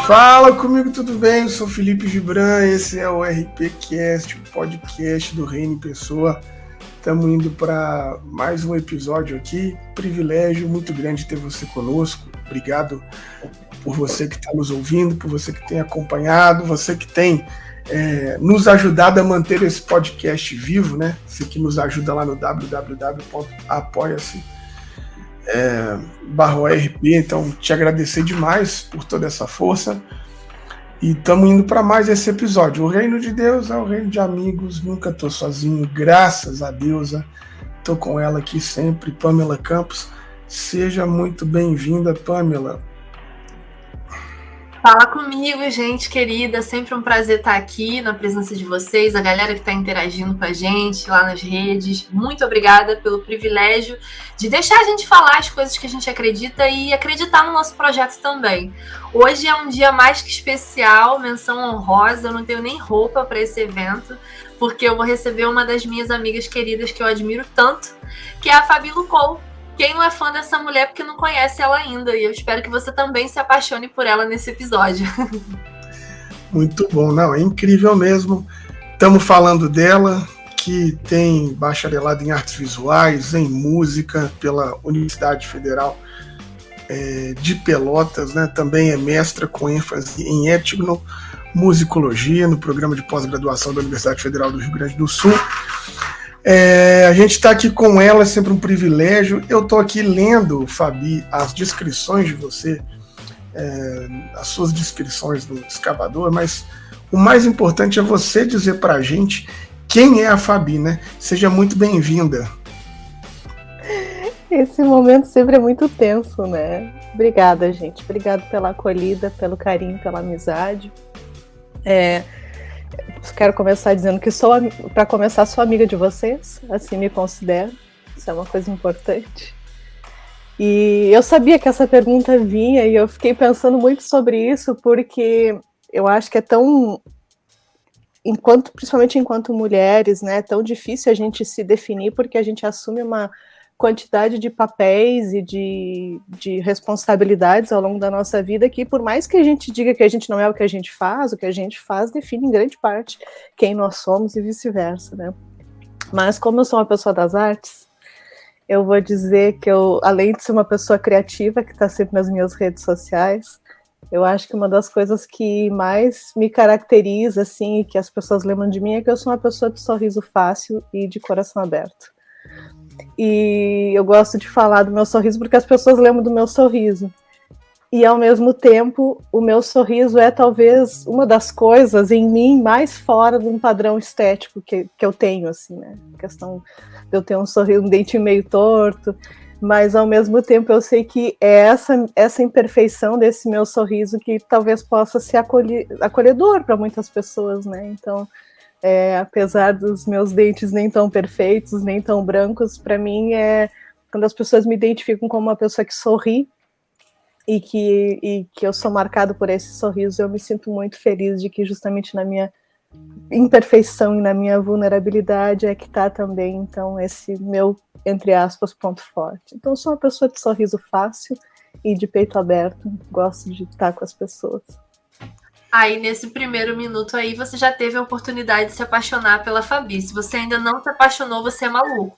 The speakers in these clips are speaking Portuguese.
Fala comigo, tudo bem? Eu sou Felipe Gibran, esse é o RPCast, o podcast do Reino em Pessoa. Estamos indo para mais um episódio aqui. Privilégio muito grande ter você conosco. Obrigado por você que está nos ouvindo, por você que tem acompanhado, você que tem nos ajudado a manter esse podcast vivo, né? Você que nos ajuda lá no www.apoia-se/RP. Então, te agradecer demais por toda essa força. E estamos indo para mais esse episódio. O reino de Deus é o reino de amigos. Nunca estou sozinho, graças a Deus. Estou com ela aqui sempre, Pamela Campos. Seja muito bem-vinda, Pamela. Fala comigo, gente querida. Sempre um prazer estar aqui na presença de vocês, a galera que está interagindo com a gente lá nas redes. Muito obrigada pelo privilégio de deixar a gente falar as coisas que a gente acredita e acreditar no nosso projeto também. Hoje é um dia mais que especial, menção honrosa. Eu não tenho nem roupa para esse evento, porque eu vou receber uma das minhas amigas queridas que eu admiro tanto, que é a Fabi Lucou. Quem não é fã dessa mulher porque não conhece ela ainda? E eu espero que você também se apaixone por ela nesse episódio. Muito bom, não, é incrível mesmo. Estamos falando dela, que tem bacharelado em artes visuais, em música, pela Universidade Federal de Pelotas, né? Também é mestra com ênfase em etnomusicologia no programa de pós-graduação da Universidade Federal do Rio Grande do Sul. A gente está aqui com ela, é sempre um privilégio. Eu estou aqui lendo, Fabi, as descrições de você, as suas descrições do escavador, mas o mais importante é você dizer para a gente quem é a Fabi, né? Seja muito bem-vinda. Esse momento sempre é muito tenso, né? Obrigada, gente. Obrigada pela acolhida, pelo carinho, pela amizade. Quero começar dizendo que para começar, sou amiga de vocês, assim me considero. Isso é uma coisa importante. E eu sabia que essa pergunta vinha e eu fiquei pensando muito sobre isso, porque eu acho que é tão, principalmente enquanto mulheres, né, tão difícil a gente se definir, porque a gente assume uma quantidade de papéis e de responsabilidades ao longo da nossa vida que, por mais que a gente diga que a gente não é o que a gente faz define em grande parte quem nós somos e vice-versa, né? Mas como eu sou uma pessoa das artes, eu vou dizer que eu, além de ser uma pessoa criativa, que está sempre nas minhas redes sociais, eu acho que uma das coisas que mais me caracteriza, assim, e que as pessoas lembram de mim, é que eu sou uma pessoa de sorriso fácil e de coração aberto. E eu gosto de falar do meu sorriso porque as pessoas lembram do meu sorriso. E, ao mesmo tempo, o meu sorriso é talvez uma das coisas em mim mais fora de um padrão estético que eu tenho, assim, né? A questão de eu ter um sorriso, um dentinho meio torto, mas, ao mesmo tempo, eu sei que é essa imperfeição desse meu sorriso que talvez possa ser acolhedor para muitas pessoas, né? Então, apesar dos meus dentes nem tão perfeitos, nem tão brancos, para mim quando as pessoas me identificam como uma pessoa que sorri e que eu sou marcado por esse sorriso, eu me sinto muito feliz de que justamente na minha imperfeição e na minha vulnerabilidade é que está também, então, esse meu, entre aspas, ponto forte. Então, eu sou uma pessoa de sorriso fácil e de peito aberto, gosto de estar com as pessoas. Aí, nesse primeiro minuto aí, você já teve a oportunidade de se apaixonar pela Fabi. Se você ainda não se apaixonou, você é maluco.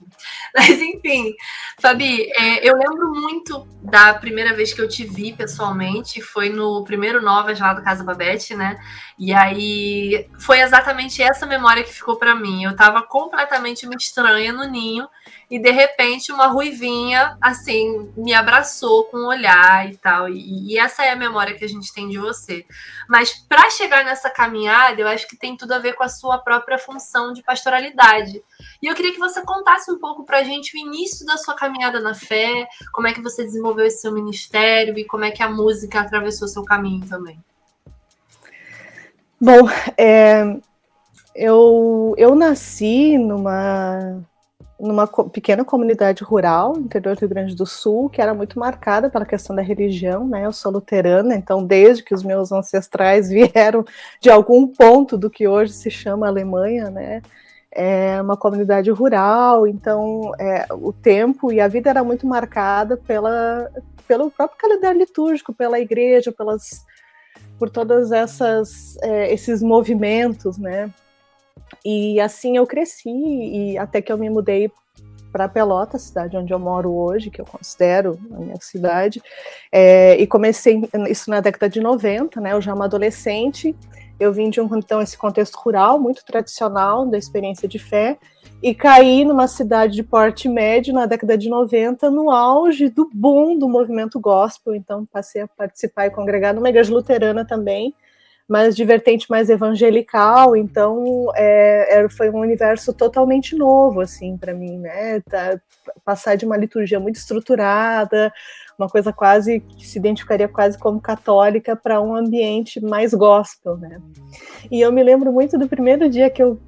Mas, enfim, Fabi, eu lembro muito da primeira vez que eu te vi pessoalmente, foi no primeiro Novas lá do Casa Babette, né? E aí, foi exatamente essa memória que ficou para mim. Eu tava completamente uma estranha no ninho, e de repente uma ruivinha, assim, me abraçou com um olhar e tal. E essa é a memória que a gente tem de você. Mas para chegar nessa caminhada, eu acho que tem tudo a ver com a sua própria função de pastoralidade. E eu queria que você contasse um pouco para a gente o início da sua caminhada na fé, como é que você desenvolveu esse seu ministério e como é que a música atravessou seu caminho também. Bom, eu nasci numa pequena comunidade rural, no interior do Rio Grande do Sul, que era muito marcada pela questão da religião, né? Eu sou luterana, então desde que os meus ancestrais vieram de algum ponto do que hoje se chama Alemanha, né? É uma comunidade rural, então o tempo e a vida era muito marcada pelo próprio calendário litúrgico, pela igreja, pelas por todas esses movimentos, né? E assim eu cresci, e até que eu me mudei para Pelotas, cidade onde eu moro hoje, que eu considero a minha cidade, e comecei isso na década de 90, né? Eu já uma adolescente, eu vim de então esse contexto rural muito tradicional da experiência de fé, e caí numa cidade de porte médio na década de 90, no auge do boom do movimento gospel. Então passei a participar e congregar numa igreja luterana também, mas de vertente mais evangelical. Então foi um universo totalmente novo assim para mim, né? Passar de uma liturgia muito estruturada, uma coisa quase que se identificaria quase como católica, para um ambiente mais gospel, né? E eu me lembro muito do primeiro dia que eu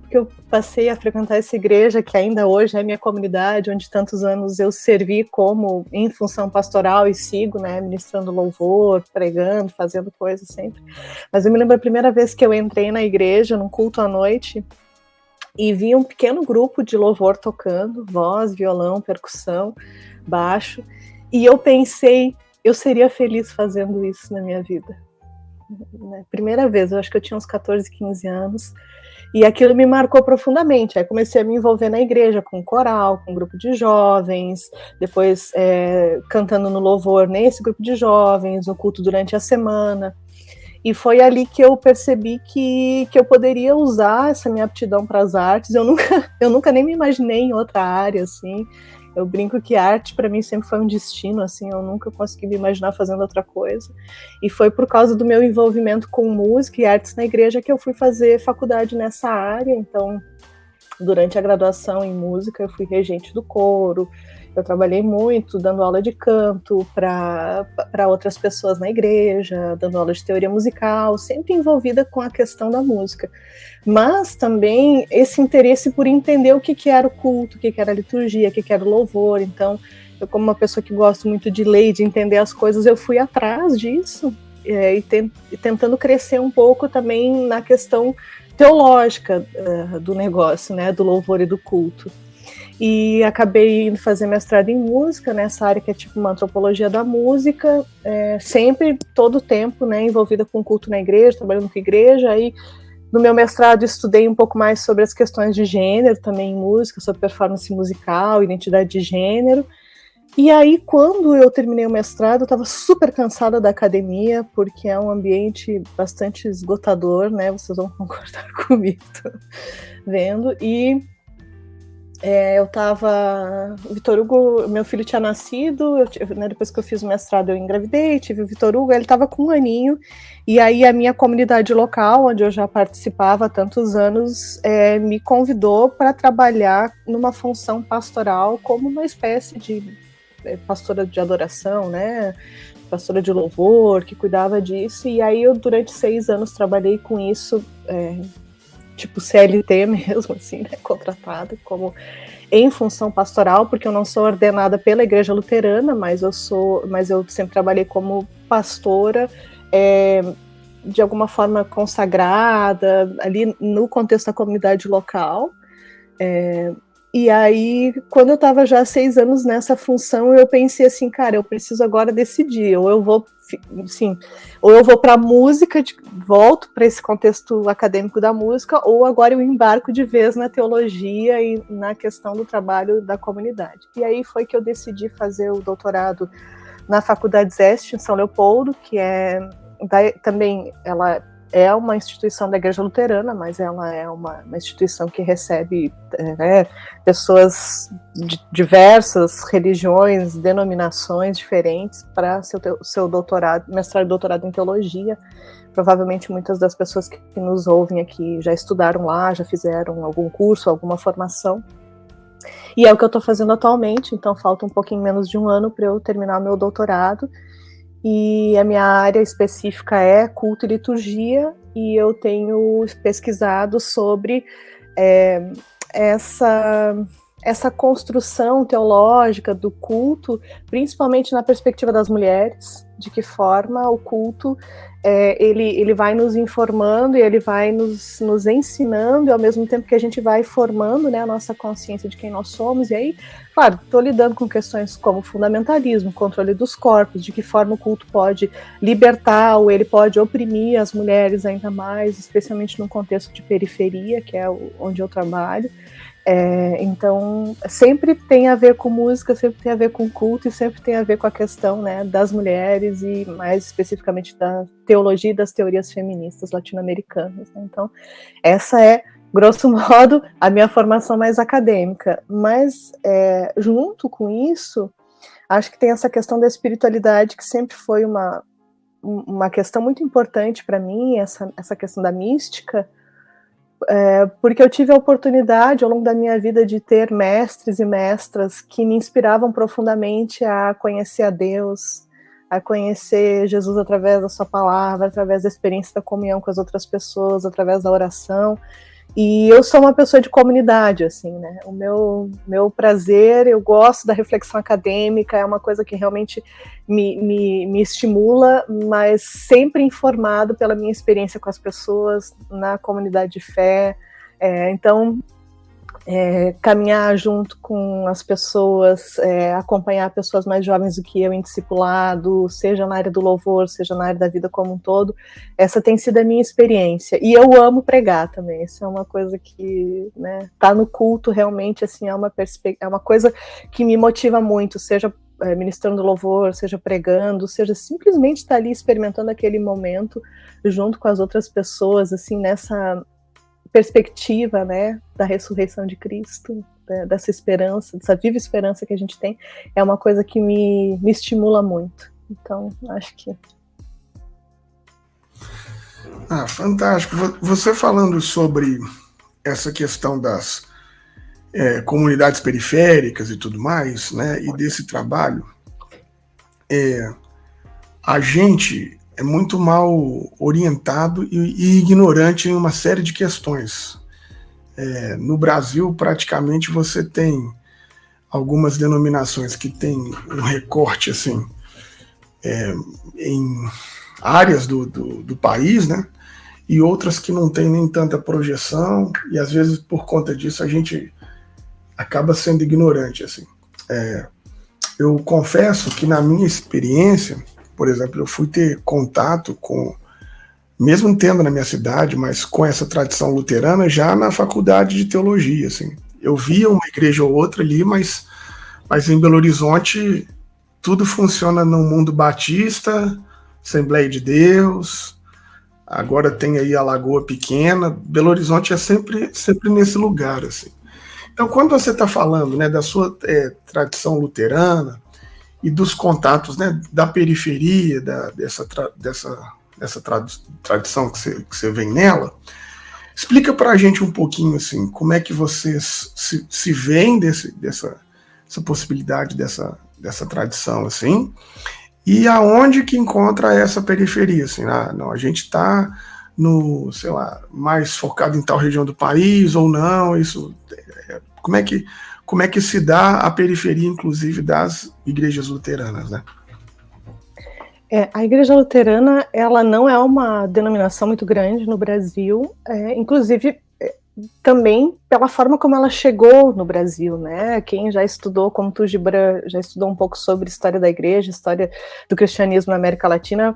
passei a frequentar essa igreja, que ainda hoje é minha comunidade, onde tantos anos eu servi como em função pastoral e sigo, né, ministrando louvor, pregando, fazendo coisas sempre. Mas eu me lembro a primeira vez que eu entrei na igreja, num culto à noite, e vi um pequeno grupo de louvor tocando, voz, violão, percussão, baixo, e eu pensei, eu seria feliz fazendo isso na minha vida. Primeira vez, eu acho que eu tinha uns 14, 15 anos, e aquilo me marcou profundamente. Aí comecei a me envolver na igreja, com coral, com um grupo de jovens, depois cantando no louvor nesse grupo de jovens, no culto durante a semana. E foi ali que eu percebi que eu poderia usar essa minha aptidão para as artes. Eu nunca nem me imaginei em outra área, assim. Eu brinco que arte para mim sempre foi um destino, assim, eu nunca consegui me imaginar fazendo outra coisa. E foi por causa do meu envolvimento com música e artes na igreja que eu fui fazer faculdade nessa área. Então, durante a graduação em música, eu fui regente do coro. Eu trabalhei muito dando aula de canto para outras pessoas na igreja, dando aula de teoria musical, sempre envolvida com a questão da música. Mas também esse interesse por entender o que era o culto, o que era a liturgia, o que era o louvor. Então, eu, como uma pessoa que gosto muito de ler e de entender as coisas, eu fui atrás disso e tentando crescer um pouco também na questão teológica do negócio, né, do louvor e do culto. E acabei indo fazer mestrado em música, nessa área que é tipo uma antropologia da música, sempre, todo o tempo, né, envolvida com culto na igreja, trabalhando com igreja. Aí, no meu mestrado, estudei um pouco mais sobre as questões de gênero, também em música, sobre performance musical, identidade de gênero. E aí, quando eu terminei o mestrado, eu estava super cansada da academia, porque é um ambiente bastante esgotador, né, vocês vão concordar comigo, vendo, e eu tava... O Vitor Hugo, meu filho tinha nascido, né, depois que eu fiz o mestrado eu engravidei, tive o Vitor Hugo, ele tava com 1 aninho, e aí a minha comunidade local, onde eu já participava há tantos anos, me convidou para trabalhar numa função pastoral como uma espécie de pastora de adoração, né, pastora de louvor, que cuidava disso, e aí eu durante 6 anos trabalhei com isso, tipo CLT mesmo, assim, né, contratada como em função pastoral, porque eu não sou ordenada pela Igreja Luterana, mas eu sempre trabalhei como pastora, de alguma forma consagrada, ali no contexto da comunidade local. E aí, quando eu estava já há 6 anos nessa função, eu pensei assim, cara, eu preciso agora decidir, ou eu vou, assim, ou eu vou para a música, volto para esse contexto acadêmico da música, ou agora eu embarco de vez na teologia e na questão do trabalho da comunidade. E aí foi que eu decidi fazer o doutorado na Faculdade Zeste, em São Leopoldo, que também ela é uma instituição da Igreja Luterana, mas ela é uma instituição que recebe pessoas de diversas religiões, denominações diferentes para seu doutorado, mestrado e doutorado em teologia. Provavelmente muitas das pessoas que nos ouvem aqui já estudaram lá, já fizeram algum curso, alguma formação. E é o que eu estou fazendo atualmente, então falta um pouquinho menos de 1 ano para eu terminar meu doutorado. E a minha área específica é culto e liturgia, e eu tenho pesquisado sobre essa construção teológica do culto, principalmente na perspectiva das mulheres, de que forma o culto ele vai nos informando e ele vai nos ensinando, e ao mesmo tempo que a gente vai formando, né, a nossa consciência de quem nós somos. E aí, claro, estou lidando com questões como fundamentalismo, controle dos corpos, de que forma o culto pode libertar ou ele pode oprimir as mulheres ainda mais, especialmente num contexto de periferia, que é onde eu trabalho. Então, sempre tem a ver com música, sempre tem a ver com culto e sempre tem a ver com a questão, né, das mulheres e mais especificamente da teologia e das teorias feministas latino-americanas, né? Então, essa é, grosso modo, a minha formação mais acadêmica. Mas, junto com isso, acho que tem essa questão da espiritualidade que sempre foi uma questão muito importante para mim, essa questão da mística, porque eu tive a oportunidade ao longo da minha vida de ter mestres e mestras que me inspiravam profundamente a conhecer a Deus, a conhecer Jesus através da sua palavra, através da experiência da comunhão com as outras pessoas, através da oração. E eu sou uma pessoa de comunidade, assim, né? O meu prazer, eu gosto da reflexão acadêmica, é uma coisa que realmente me estimula, mas sempre informado pela minha experiência com as pessoas na comunidade de fé. Então, caminhar junto com as pessoas, acompanhar pessoas mais jovens do que eu em discipulado, seja na área do louvor, seja na área da vida como um todo, essa tem sido a minha experiência. E eu amo pregar também, isso é uma coisa que, né, tá no culto realmente, assim, é uma coisa que me motiva muito, seja ministrando louvor, seja pregando, seja simplesmente estar ali experimentando aquele momento junto com as outras pessoas, assim, nessa perspectiva, né, da ressurreição de Cristo, dessa esperança, dessa viva esperança que a gente tem, é uma coisa que me estimula muito. Então, acho que... Fantástico. Você falando sobre essa questão das comunidades periféricas e tudo mais, né, e desse trabalho, a gente é muito mal orientado e ignorante em uma série de questões. No Brasil, praticamente, você tem algumas denominações que têm um recorte assim, em áreas do país, né? E outras que não têm nem tanta projeção, e às vezes, por conta disso, a gente acaba sendo ignorante. Assim. Eu confesso que, na minha experiência, por exemplo, eu fui ter contato com, mesmo tendo na minha cidade, mas com essa tradição luterana já na faculdade de teologia. Assim. Eu via uma igreja ou outra ali, mas em Belo Horizonte tudo funciona no mundo batista, Assembleia de Deus, agora tem aí a Lagoa Pequena, Belo Horizonte é sempre nesse lugar. Assim. Então, quando você está falando, né, da sua tradição luterana, e dos contatos, né, da periferia, dessa tradição que você vem nela, explica para a gente um pouquinho assim, como é que vocês se veem dessa possibilidade dessa tradição, assim, e aonde que encontra essa periferia, assim, não, a gente está no, sei lá, mais focado em tal região do país ou não, isso, como é que se dá a periferia, inclusive, das igrejas luteranas, né? A Igreja Luterana, ela não é uma denominação muito grande no Brasil, inclusive também pela forma como ela chegou no Brasil, né? Quem já estudou, como tu, Gibran, já estudou um pouco sobre história da igreja, história do cristianismo na América Latina,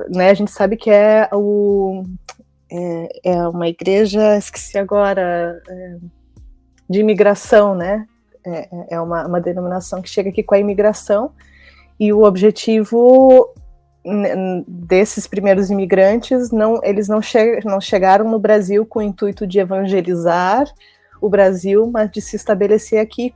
né? A gente sabe que é uma igreja, esqueci agora, de imigração, né? É uma denominação que chega aqui com a imigração, e o objetivo desses primeiros imigrantes, eles não chegaram no Brasil com o intuito de evangelizar o Brasil, mas de se estabelecer aqui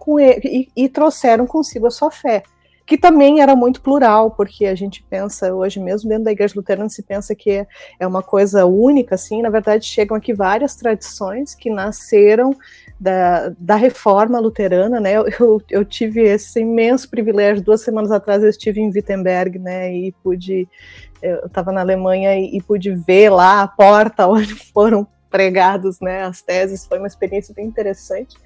e trouxeram consigo a sua fé, que também era muito plural, porque a gente pensa, hoje mesmo dentro da Igreja Luterana se pensa que é uma coisa única, assim, na verdade chegam aqui várias tradições que nasceram da reforma luterana, né? Eu tive esse imenso privilégio, 2 semanas atrás eu estive em Wittenberg, né, e eu estava na Alemanha e pude ver lá a porta onde foram pregados, né, as teses, foi uma experiência bem interessante.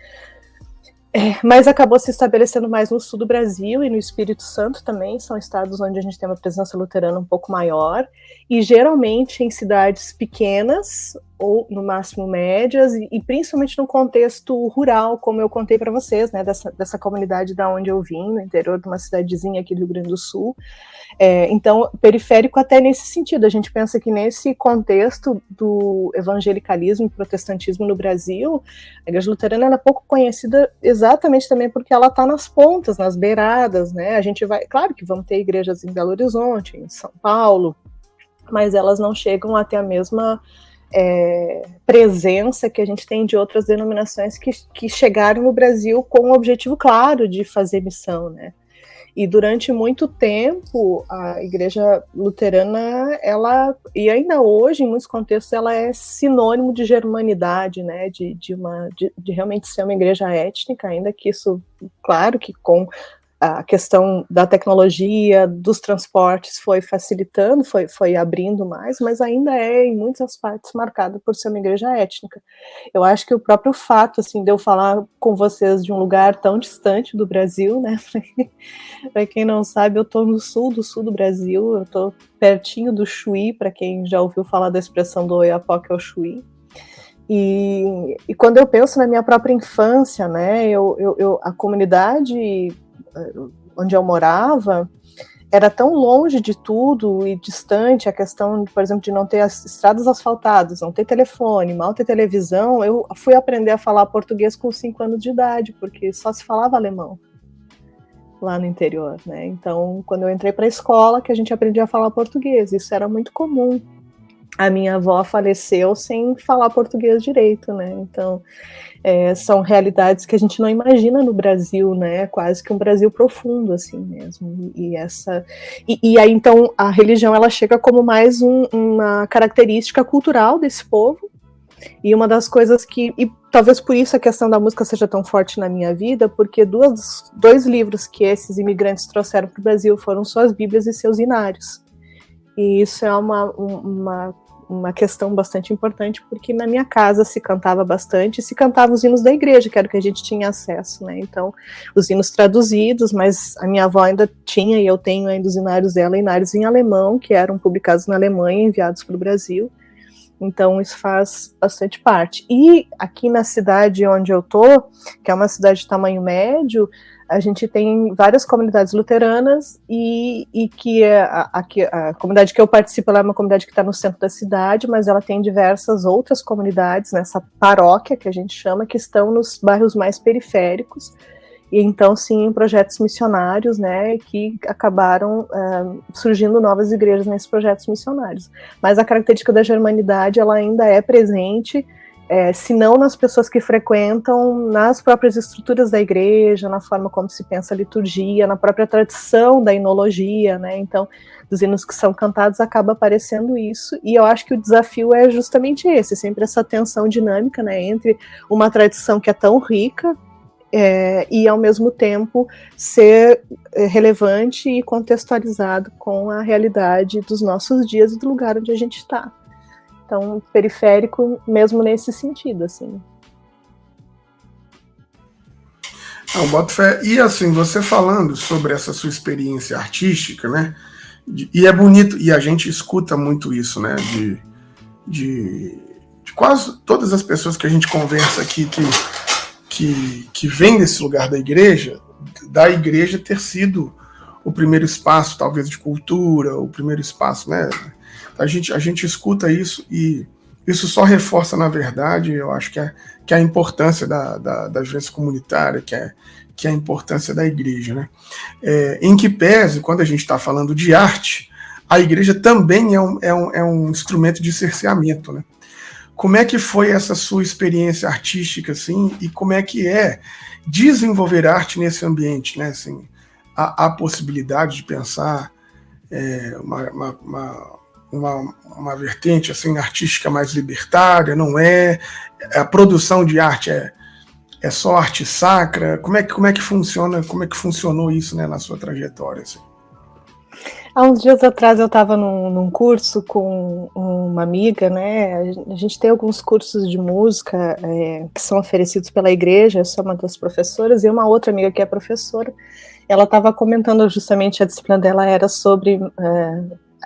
Mas acabou se estabelecendo mais no sul do Brasil e no Espírito Santo também, são estados onde a gente tem uma presença luterana um pouco maior, e geralmente em cidades pequenas, ou no máximo médias, e principalmente no contexto rural, como eu contei para vocês, né, dessa comunidade da onde eu vim, no interior de uma cidadezinha aqui do Rio Grande do Sul. Então, periférico até nesse sentido, a gente pensa que nesse contexto do evangelicalismo e protestantismo no Brasil, a Igreja Luterana é pouco conhecida exatamente também porque ela está nas pontas, nas beiradas, né? A gente vai, claro que vamos ter igrejas em Belo Horizonte, em São Paulo, mas elas não chegam a ter a mesma presença que a gente tem de outras denominações que chegaram no Brasil com o objetivo claro de fazer missão, né? E durante muito tempo, a Igreja Luterana, e ainda hoje, em muitos contextos, ela é sinônimo de germanidade, né? De realmente ser uma igreja étnica, ainda que isso, claro que com a questão da tecnologia, dos transportes foi facilitando, foi abrindo mais, mas ainda é, em muitas partes, marcada por ser uma igreja étnica. Eu acho que o próprio fato, assim, de eu falar com vocês de um lugar tão distante do Brasil, né, para quem não sabe, eu estou no sul do Brasil, eu estou pertinho do Chuí, para quem já ouviu falar da expressão do Oiapoque ao Chuí. E quando eu penso na minha própria infância, né, a comunidade onde eu morava era tão longe de tudo e distante, a questão, por exemplo, de não ter as estradas asfaltadas, não ter telefone, mal ter televisão. Eu fui aprender a falar português com 5 anos de idade, porque só se falava alemão lá no interior, né? Então, quando eu entrei para a escola, que a gente aprendia a falar português, isso era muito comum. A minha avó faleceu sem falar português direito, né? Então, são realidades que a gente não imagina no Brasil, né? Quase que um Brasil profundo, assim mesmo. E aí, então, a religião, ela chega como mais uma característica cultural desse povo, e uma das coisas e talvez por isso a questão da música seja tão forte na minha vida, porque dois livros que esses imigrantes trouxeram para o Brasil foram suas Bíblias e seus hinários. E isso é uma questão bastante importante, porque na minha casa se cantava bastante, se cantava os hinos da igreja, que era o que a gente tinha acesso, né? Então, os hinos traduzidos, mas a minha avó ainda tinha, e eu tenho ainda os hinários dela, hinários em alemão, que eram publicados na Alemanha, enviados para o Brasil. Então, isso faz bastante parte. E aqui na cidade onde eu tô, que é uma cidade de tamanho médio, a gente tem várias comunidades luteranas e que a comunidade que eu participo, ela é uma comunidade que está no centro da cidade, mas ela tem diversas outras comunidades nessa paróquia, que a gente chama, que estão nos bairros mais periféricos. E então, sim, projetos missionários, né, que acabaram surgindo novas igrejas nesses projetos missionários. Mas a característica da germanidade, ela ainda é presente, se não nas pessoas que frequentam, nas próprias estruturas da igreja, na forma como se pensa a liturgia, na própria tradição da hinologia, né? Então, dos hinos que são cantados acaba aparecendo isso, e eu acho que o desafio é justamente esse, sempre essa tensão dinâmica, né, entre uma tradição que é tão rica, e ao mesmo tempo ser relevante e contextualizado com a realidade dos nossos dias e do lugar onde a gente está. Então, periférico mesmo nesse sentido, assim. Boto fé. E assim, você falando sobre essa sua experiência artística, né? E é bonito, e a gente escuta muito isso, né? De quase todas as pessoas que a gente conversa aqui que vem desse lugar da igreja ter sido o primeiro espaço, talvez, de cultura, o primeiro espaço, né? A gente escuta isso e isso só reforça, na verdade, eu acho que é a importância da vivência comunitária, que é a importância da igreja, né? Em que pese, quando a gente está falando de arte, a igreja também é um instrumento de cerceamento, né? Como é que foi essa sua experiência artística, assim, e como é que é desenvolver arte nesse ambiente, né? Assim, a possibilidade de pensar uma vertente assim artística mais libertária, não é? A produção de arte é só arte sacra? Como é que funciona? Como é que funcionou isso, né, na sua trajetória? Assim? Há uns dias atrás eu estava num curso com uma amiga, né? A gente tem alguns cursos de música que são oferecidos pela igreja, eu sou uma das professoras, e uma outra amiga que é professora, ela estava comentando justamente, a disciplina dela era sobre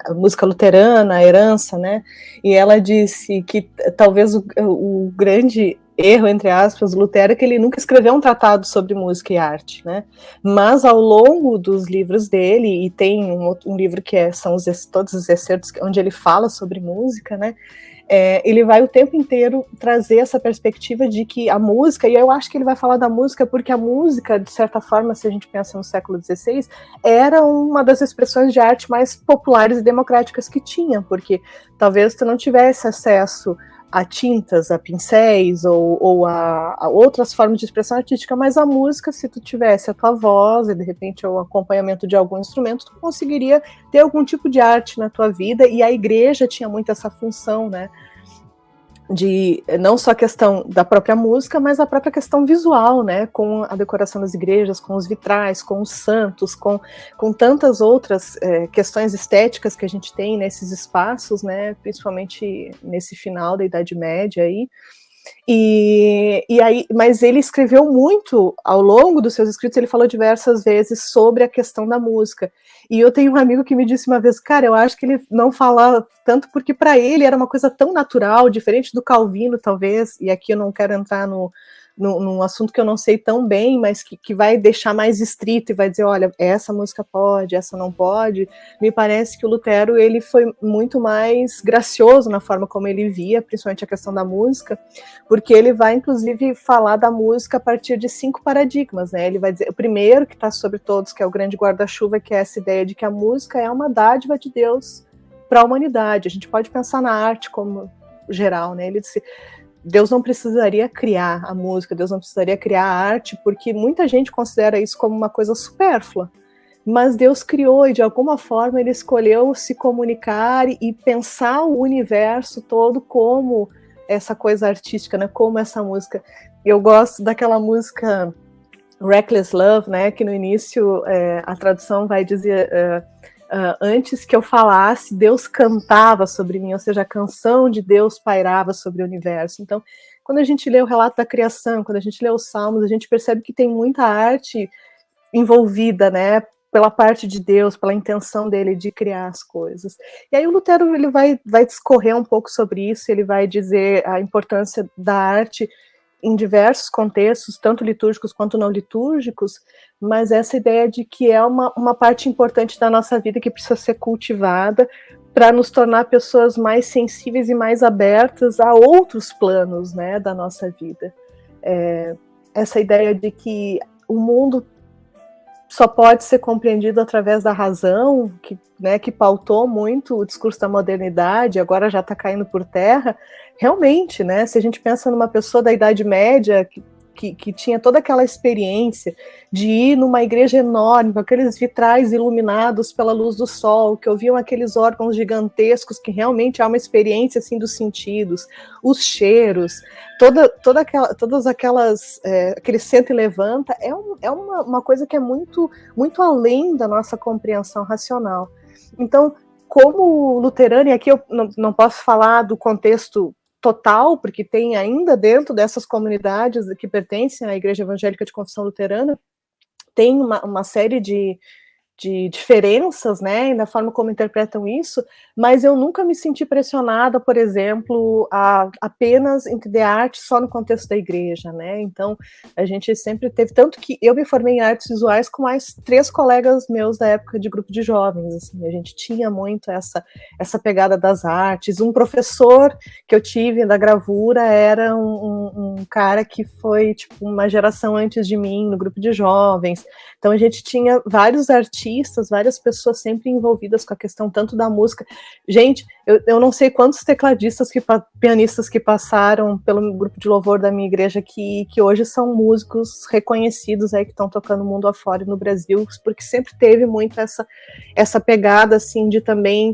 a música luterana, a herança, né? E ela disse que talvez o grande erro, entre aspas, do Lutero é que ele nunca escreveu um tratado sobre música e arte, né? Mas ao longo dos livros dele, e tem um livro que são todos os excertos onde ele fala sobre música, né? Ele vai o tempo inteiro trazer essa perspectiva de que a música, e eu acho que ele vai falar da música porque a música, de certa forma, se a gente pensa no século XVI, era uma das expressões de arte mais populares e democráticas que tinha, porque talvez tu não tivesse acesso a tintas, a pincéis ou a outras formas de expressão artística, mas a música, se tu tivesse a tua voz e de repente o acompanhamento de algum instrumento, tu conseguiria ter algum tipo de arte na tua vida, e a igreja tinha muito essa função, né, de não só a questão da própria música, mas a própria questão visual, né, com a decoração das igrejas, com os vitrais, com os santos, com tantas outras questões estéticas que a gente tem nesses espaços, né, principalmente nesse final da Idade Média aí. E aí, mas ele escreveu muito ao longo dos seus escritos, ele falou diversas vezes sobre a questão da música. E eu tenho um amigo que me disse uma vez, cara, eu acho que ele não fala tanto porque para ele era uma coisa tão natural, diferente do Calvino, talvez, e aqui eu não quero entrar num assunto que eu não sei tão bem, mas que vai deixar mais estrito e vai dizer, olha, essa música pode, essa não pode. Me parece que o Lutero, ele foi muito mais gracioso na forma como ele via, principalmente a questão da música, porque ele vai, inclusive, falar da música a partir de 5 paradigmas, né? Ele vai dizer, o primeiro que está sobre todos, que é o grande guarda-chuva, que é essa ideia de que a música é uma dádiva de Deus para a humanidade. A gente pode pensar na arte como geral, né? Ele disse, Deus não precisaria criar a música, Deus não precisaria criar a arte, porque muita gente considera isso como uma coisa supérflua, mas Deus criou e de alguma forma ele escolheu se comunicar e pensar o universo todo como essa coisa artística, né, como essa música. Eu gosto daquela música Reckless Love, né, que no início a tradução vai dizer... antes que eu falasse, Deus cantava sobre mim, ou seja, a canção de Deus pairava sobre o universo. Então, quando a gente lê o relato da criação, quando a gente lê os Salmos, a gente percebe que tem muita arte envolvida, né, pela parte de Deus, pela intenção dele de criar as coisas. E aí o Lutero ele vai discorrer um pouco sobre isso, ele vai dizer a importância da arte em diversos contextos, tanto litúrgicos quanto não litúrgicos, mas essa ideia de que é uma parte importante da nossa vida que precisa ser cultivada para nos tornar pessoas mais sensíveis e mais abertas a outros planos, né, da nossa vida. Essa ideia de que o mundo só pode ser compreendido através da razão, que pautou muito o discurso da modernidade, agora já está caindo por terra. Realmente, né, se a gente pensa numa pessoa da Idade Média que tinha toda aquela experiência de ir numa igreja enorme, com aqueles vitrais iluminados pela luz do sol, que ouviam aqueles órgãos gigantescos, que realmente há uma experiência assim dos sentidos, os cheiros, todas aquelas aquele senta e levanta, é uma coisa que é muito, muito além da nossa compreensão racional. Então, como luterano, e aqui eu não posso falar do contexto total, porque tem ainda dentro dessas comunidades que pertencem à Igreja Evangélica de Confissão Luterana, tem uma série de diferenças, né, na forma como interpretam isso, mas eu nunca me senti pressionada, por exemplo, a apenas entender arte só no contexto da igreja, né, então a gente sempre teve, tanto que eu me formei em artes visuais com mais 3 colegas meus da época de grupo de jovens, assim, a gente tinha muito essa pegada das artes. Um professor que eu tive da gravura era um cara que foi, tipo, uma geração antes de mim no grupo de jovens, então a gente tinha vários artistas, várias pessoas sempre envolvidas com a questão tanto da música. Gente, eu não sei quantos tecladistas, pianistas que passaram pelo grupo de louvor da minha igreja que hoje são músicos reconhecidos aí que estão tocando o mundo afora no Brasil, porque sempre teve muito essa pegada assim de também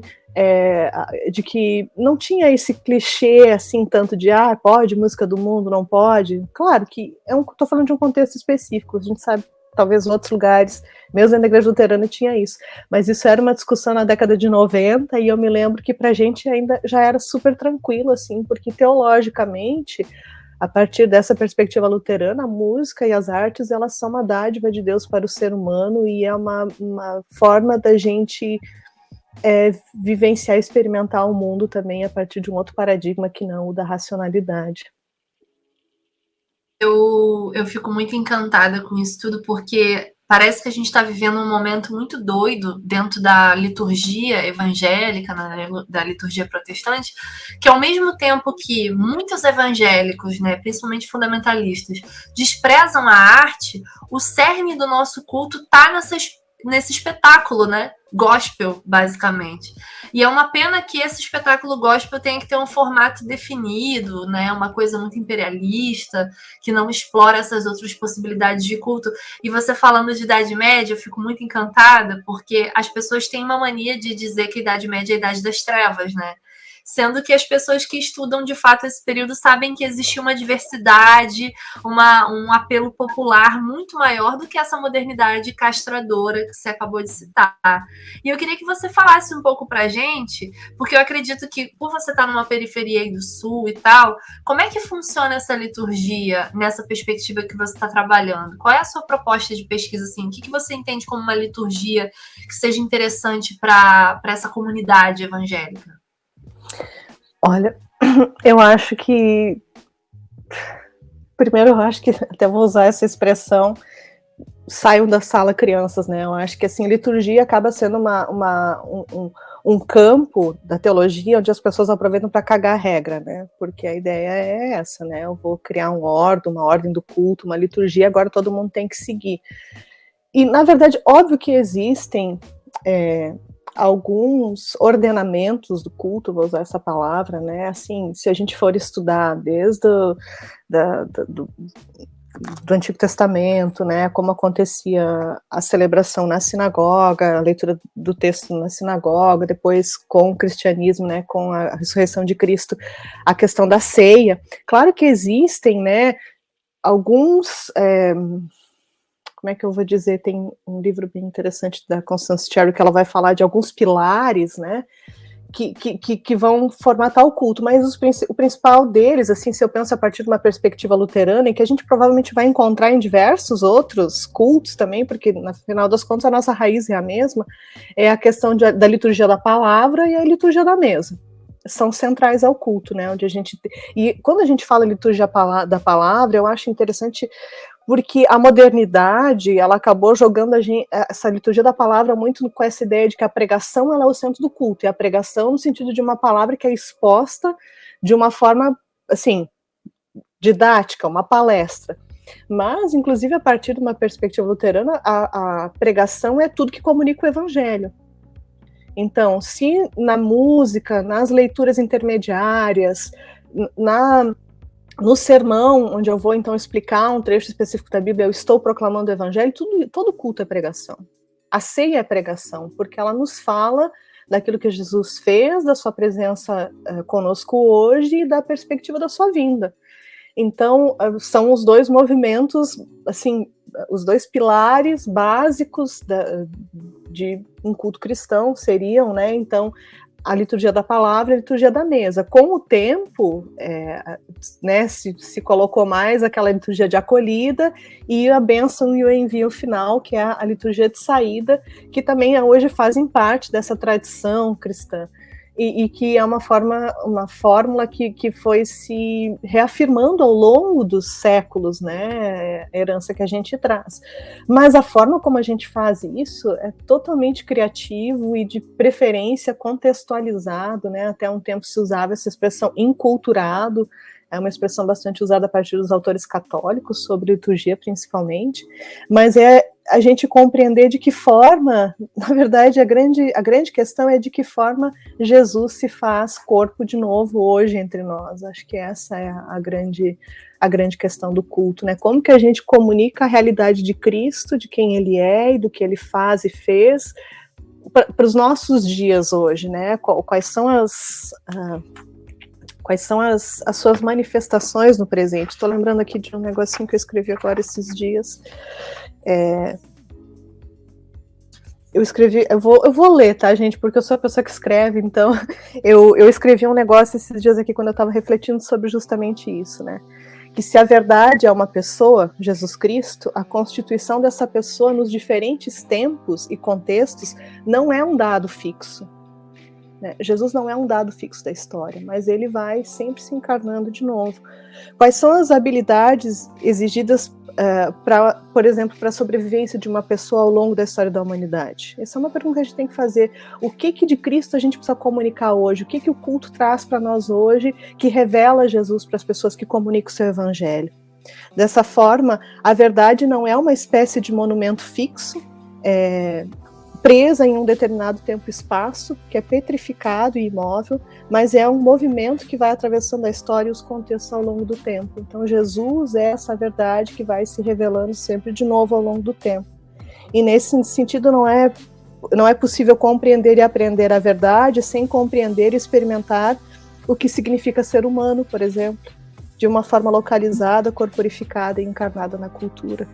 de que não tinha esse clichê assim tanto de pode música do mundo, não pode. Claro que estou falando de um contexto específico, a gente sabe talvez em outros lugares, mesmo na igreja luterana tinha isso, mas isso era uma discussão na década de 90, e eu me lembro que pra gente ainda já era super tranquilo, assim, porque teologicamente, a partir dessa perspectiva luterana, a música e as artes, elas são uma dádiva de Deus para o ser humano, e é uma forma da gente vivenciar e experimentar o mundo também a partir de um outro paradigma que não o da racionalidade. Eu fico muito encantada com isso tudo, porque parece que a gente está vivendo um momento muito doido dentro da liturgia evangélica, da liturgia protestante, que ao mesmo tempo que muitos evangélicos, né, principalmente fundamentalistas, desprezam a arte, o cerne do nosso culto está nesse espetáculo, né? Gospel, basicamente. E é uma pena que esse espetáculo gospel tenha que ter um formato definido, né? Uma coisa muito imperialista, que não explora essas outras possibilidades de culto. E você falando de Idade Média, eu fico muito encantada, porque as pessoas têm uma mania de dizer que a Idade Média é a Idade das Trevas, né? Sendo que as pessoas que estudam de fato esse período sabem que existia uma diversidade, um apelo popular muito maior do que essa modernidade castradora que você acabou de citar. E eu queria que você falasse um pouco pra gente, porque eu acredito que por você estar numa periferia aí do Sul e tal, como é que funciona essa liturgia nessa perspectiva que você está trabalhando? Qual é a sua proposta de pesquisa, assim? O que você entende como uma liturgia que seja interessante para essa comunidade evangélica? Olha, eu acho que... Primeiro, eu acho que, até vou usar essa expressão, saiam da sala crianças, né? Eu acho que, assim, liturgia acaba sendo um campo da teologia onde as pessoas aproveitam para cagar a regra, né? Porque a ideia é essa, né? Eu vou criar uma ordem do culto, uma liturgia, agora todo mundo tem que seguir. E, na verdade, óbvio que existem... alguns ordenamentos do culto, vou usar essa palavra, né? Assim, se a gente for estudar desde do Antigo Testamento, né? Como acontecia a celebração na sinagoga, a leitura do texto na sinagoga, depois com o cristianismo, né? Com a ressurreição de Cristo, a questão da ceia. Claro que existem, né? Alguns como é que eu vou dizer, tem um livro bem interessante da Constance Cherry que ela vai falar de alguns pilares, né, que vão formatar o culto, mas o principal deles, assim, se eu penso a partir de uma perspectiva luterana, e que a gente provavelmente vai encontrar em diversos outros cultos também, porque, no final das contas, a nossa raiz é a mesma, é a questão da liturgia da palavra e a liturgia da mesa. São centrais ao culto, né, onde a gente... E quando a gente fala liturgia da palavra, eu acho interessante... porque a modernidade, ela acabou jogando essa liturgia da palavra muito com essa ideia de que a pregação ela é o centro do culto, e a pregação no sentido de uma palavra que é exposta de uma forma, assim, didática, uma palestra. Mas, inclusive, a partir de uma perspectiva luterana, a pregação é tudo que comunica o evangelho. Então, se na música, nas leituras intermediárias, no sermão, onde eu vou, então, explicar um trecho específico da Bíblia, eu estou proclamando o evangelho, todo culto é pregação. A ceia é pregação, porque ela nos fala daquilo que Jesus fez, da sua presença conosco hoje e da perspectiva da sua vinda. Então, são os dois movimentos, assim, os dois pilares básicos de um culto cristão seriam, né, então, a liturgia da palavra e a liturgia da mesa. Com o tempo, né, se colocou mais aquela liturgia de acolhida e a bênção e o envio final, que é a liturgia de saída, que também hoje fazem parte dessa tradição cristã. E que é uma fórmula que foi se reafirmando ao longo dos séculos, né, a herança que a gente traz. Mas a forma como a gente faz isso é totalmente criativo e de preferência contextualizado, né, até um tempo se usava essa expressão enculturado, é uma expressão bastante usada a partir dos autores católicos, sobre liturgia principalmente, mas a gente compreender de que forma, na verdade, a grande questão é de que forma Jesus se faz corpo de novo hoje entre nós. Acho que essa é a grande questão do culto, né? Como que a gente comunica a realidade de Cristo, de quem Ele é e do que Ele faz e fez para os nossos dias hoje, né? Quais são as suas manifestações no presente. Estou lembrando aqui de um negocinho que eu escrevi agora esses dias. Eu escrevi, eu vou ler, tá, gente, porque eu sou a pessoa que escreve, então eu escrevi um negócio esses dias aqui quando eu estava refletindo sobre justamente isso, né? Que se a verdade é uma pessoa, Jesus Cristo, a constituição dessa pessoa nos diferentes tempos e contextos não é um dado fixo. Né? Jesus não é um dado fixo da história, mas ele vai sempre se encarnando de novo. Quais são as habilidades exigidas, por exemplo, para a sobrevivência de uma pessoa ao longo da história da humanidade? Essa é uma pergunta que a gente tem que fazer. O que de Cristo a gente precisa comunicar hoje? O que o culto traz para nós hoje que revela Jesus para as pessoas que comunicam o seu evangelho? Dessa forma, a verdade não é uma espécie de monumento fixo, presa em um determinado tempo e espaço, que é petrificado e imóvel, mas é um movimento que vai atravessando a história e os contextos ao longo do tempo. Então Jesus é essa verdade que vai se revelando sempre de novo ao longo do tempo. E nesse sentido não é possível compreender e aprender a verdade sem compreender e experimentar o que significa ser humano, por exemplo, de uma forma localizada, corporificada e encarnada na cultura.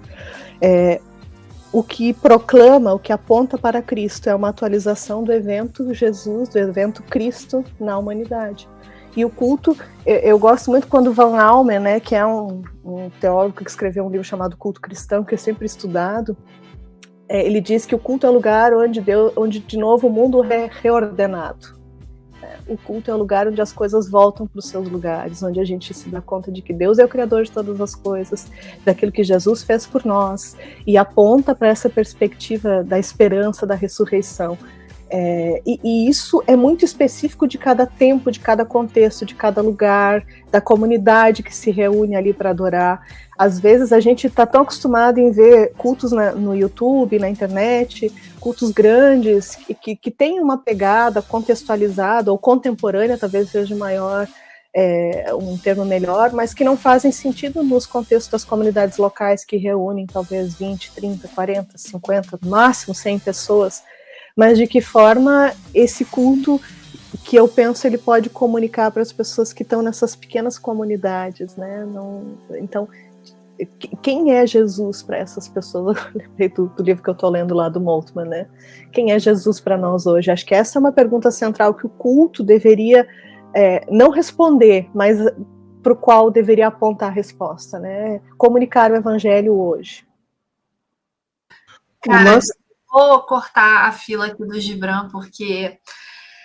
O que proclama, o que aponta para Cristo é uma atualização do evento Jesus, do evento Cristo na humanidade. E o culto, eu gosto muito quando Van Almen, né, que é um teólogo que escreveu um livro chamado Culto Cristão, que é sempre estudado, ele diz que o culto é o lugar onde de novo o mundo é reordenado. O culto é o lugar onde as coisas voltam para os seus lugares, onde a gente se dá conta de que Deus é o Criador de todas as coisas, daquilo que Jesus fez por nós, e aponta para essa perspectiva da esperança, da ressurreição. E isso é muito específico de cada tempo, de cada contexto, de cada lugar, da comunidade que se reúne ali para adorar. Às vezes a gente está tão acostumado em ver cultos no YouTube, na internet, cultos grandes, que têm uma pegada contextualizada ou contemporânea, talvez seja maior, um termo melhor, mas que não fazem sentido nos contextos das comunidades locais que reúnem talvez 20, 30, 40, 50, no máximo 100 pessoas. Mas de que forma esse culto, que eu penso, ele pode comunicar para as pessoas que estão nessas pequenas comunidades, né? Então, quem é Jesus para essas pessoas? Eu lembrei do livro que eu estou lendo lá do Moltmann, né? Quem é Jesus para nós hoje? Acho que essa é uma pergunta central que o culto deveria não responder, mas para o qual deveria apontar a resposta, né? Comunicar o evangelho hoje. Cara, vou cortar a fila aqui do Gibran, porque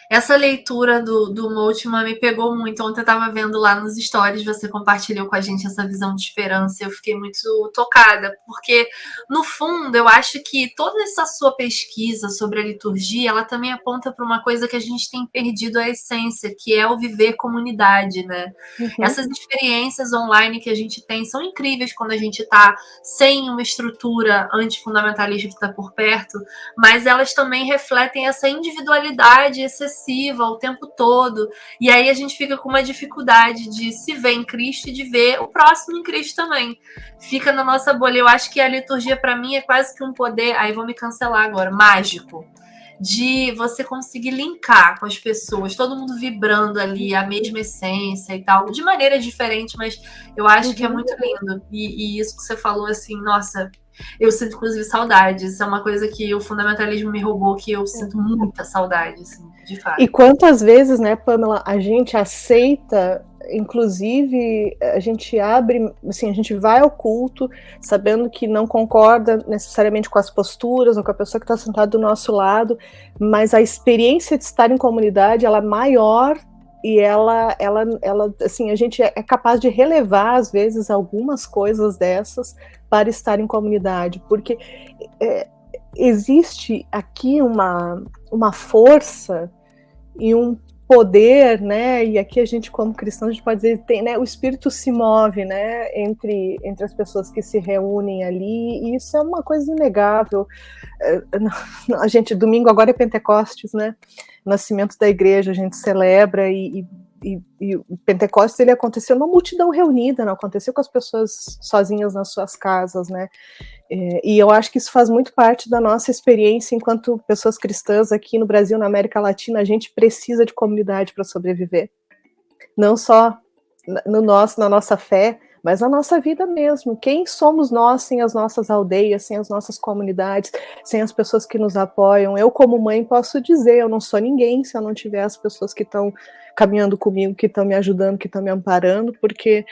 essa leitura do Moltmann me pegou muito. Ontem eu estava vendo lá nos stories, você compartilhou com a gente essa visão de esperança, eu fiquei muito tocada, porque no fundo eu acho que toda essa sua pesquisa sobre a liturgia, ela também aponta para uma coisa que a gente tem perdido a essência, que é o viver comunidade, né? Uhum. Essas experiências online que a gente tem são incríveis quando a gente está sem uma estrutura antifundamentalista que está por perto, mas elas também refletem essa individualidade excessiva o tempo todo, e aí a gente fica com uma dificuldade de se ver em Cristo e de ver o próximo em Cristo também. Fica na nossa bolha. Eu acho que a liturgia para mim é quase que um poder, aí vou me cancelar agora, mágico, de você conseguir linkar com as pessoas, todo mundo vibrando ali a mesma essência e tal, de maneiras diferentes, mas eu acho que é muito lindo. E isso que você falou, assim, nossa, eu sinto inclusive saudades. Isso é uma coisa que o fundamentalismo me roubou, que eu sinto muita saudade, assim, de fato. E quantas vezes, né, Pamela, a gente aceita, inclusive, a gente abre, assim, a gente vai ao culto sabendo que não concorda necessariamente com as posturas ou com a pessoa que está sentada do nosso lado, mas a experiência de estar em comunidade, ela é maior e ela assim, a gente é capaz de relevar, às vezes, algumas coisas dessas para estar em comunidade, porque existe aqui uma força e um poder, né? E aqui a gente, como cristão, a gente pode dizer, tem, né? O Espírito se move, né? Entre as pessoas que se reúnem ali, e isso é uma coisa inegável. A gente, domingo agora é Pentecostes, né? Nascimento da igreja, a gente celebra e o Pentecostes, ele aconteceu numa multidão reunida, não aconteceu com as pessoas sozinhas nas suas casas, né? E eu acho que isso faz muito parte da nossa experiência enquanto pessoas cristãs aqui no Brasil, na América Latina. A gente precisa de comunidade para sobreviver, não só na nossa fé, mas a nossa vida mesmo. Quem somos nós sem as nossas aldeias, sem as nossas comunidades, sem as pessoas que nos apoiam? Eu, como mãe, posso dizer, eu não sou ninguém se eu não tiver as pessoas que estão caminhando comigo, que estão me ajudando, que estão me amparando, porque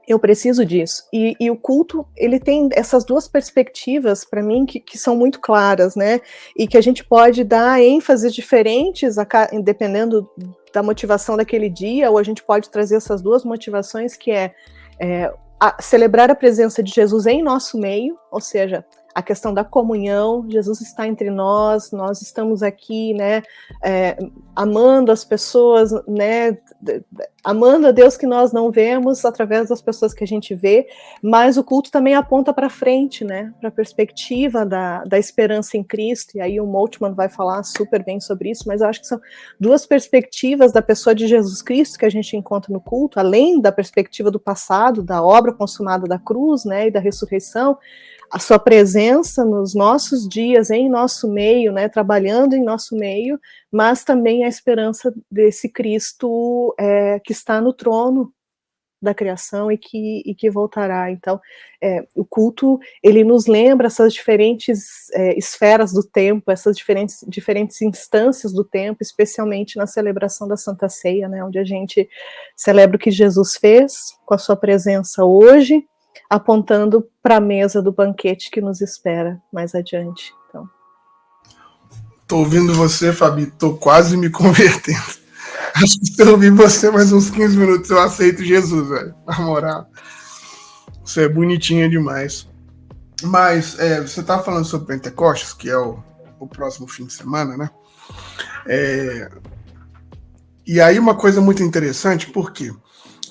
eu preciso disso. E o culto, ele tem essas duas perspectivas, para mim, que são muito claras, né? E que a gente pode dar ênfases diferentes, dependendo da motivação daquele dia, ou a gente pode trazer essas duas motivações, que celebrar a presença de Jesus em nosso meio, ou seja, a questão da comunhão. Jesus está entre nós estamos aqui, né, amando as pessoas, né, amando a Deus que nós não vemos através das pessoas que a gente vê, mas o culto também aponta para frente, né, para a perspectiva da esperança em Cristo, e aí o Moltmann vai falar super bem sobre isso, mas eu acho que são duas perspectivas da pessoa de Jesus Cristo que a gente encontra no culto, além da perspectiva do passado, da obra consumada da cruz, né, e da ressurreição, a sua presença nos nossos dias, em nosso meio, né, trabalhando em nosso meio, mas também a esperança desse Cristo que está no trono da criação e que voltará. Então, o culto, ele nos lembra essas diferentes esferas do tempo, essas diferentes instâncias do tempo, especialmente na celebração da Santa Ceia, né, onde a gente celebra o que Jesus fez com a sua presença hoje, apontando para a mesa do banquete que nos espera mais adiante. Então, tô ouvindo você, Fabi, tô quase me convertendo. Acho que se eu ouvir você mais uns 15 minutos, eu aceito Jesus, velho. Na moral. Você é bonitinha demais. Mas você tá falando sobre Pentecostes, que é o próximo fim de semana, né? E aí uma coisa muito interessante, porque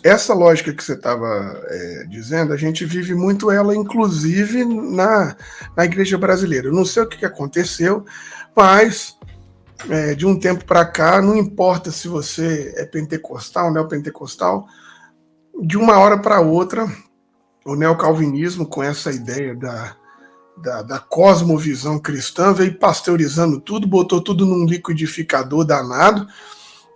essa lógica que você estava dizendo, a gente vive muito ela, inclusive, na igreja brasileira. Eu não sei o que aconteceu, mas de um tempo para cá, não importa se você é pentecostal, neopentecostal, de uma hora para outra, o neocalvinismo, com essa ideia da cosmovisão cristã, veio pasteurizando tudo, botou tudo num liquidificador danado.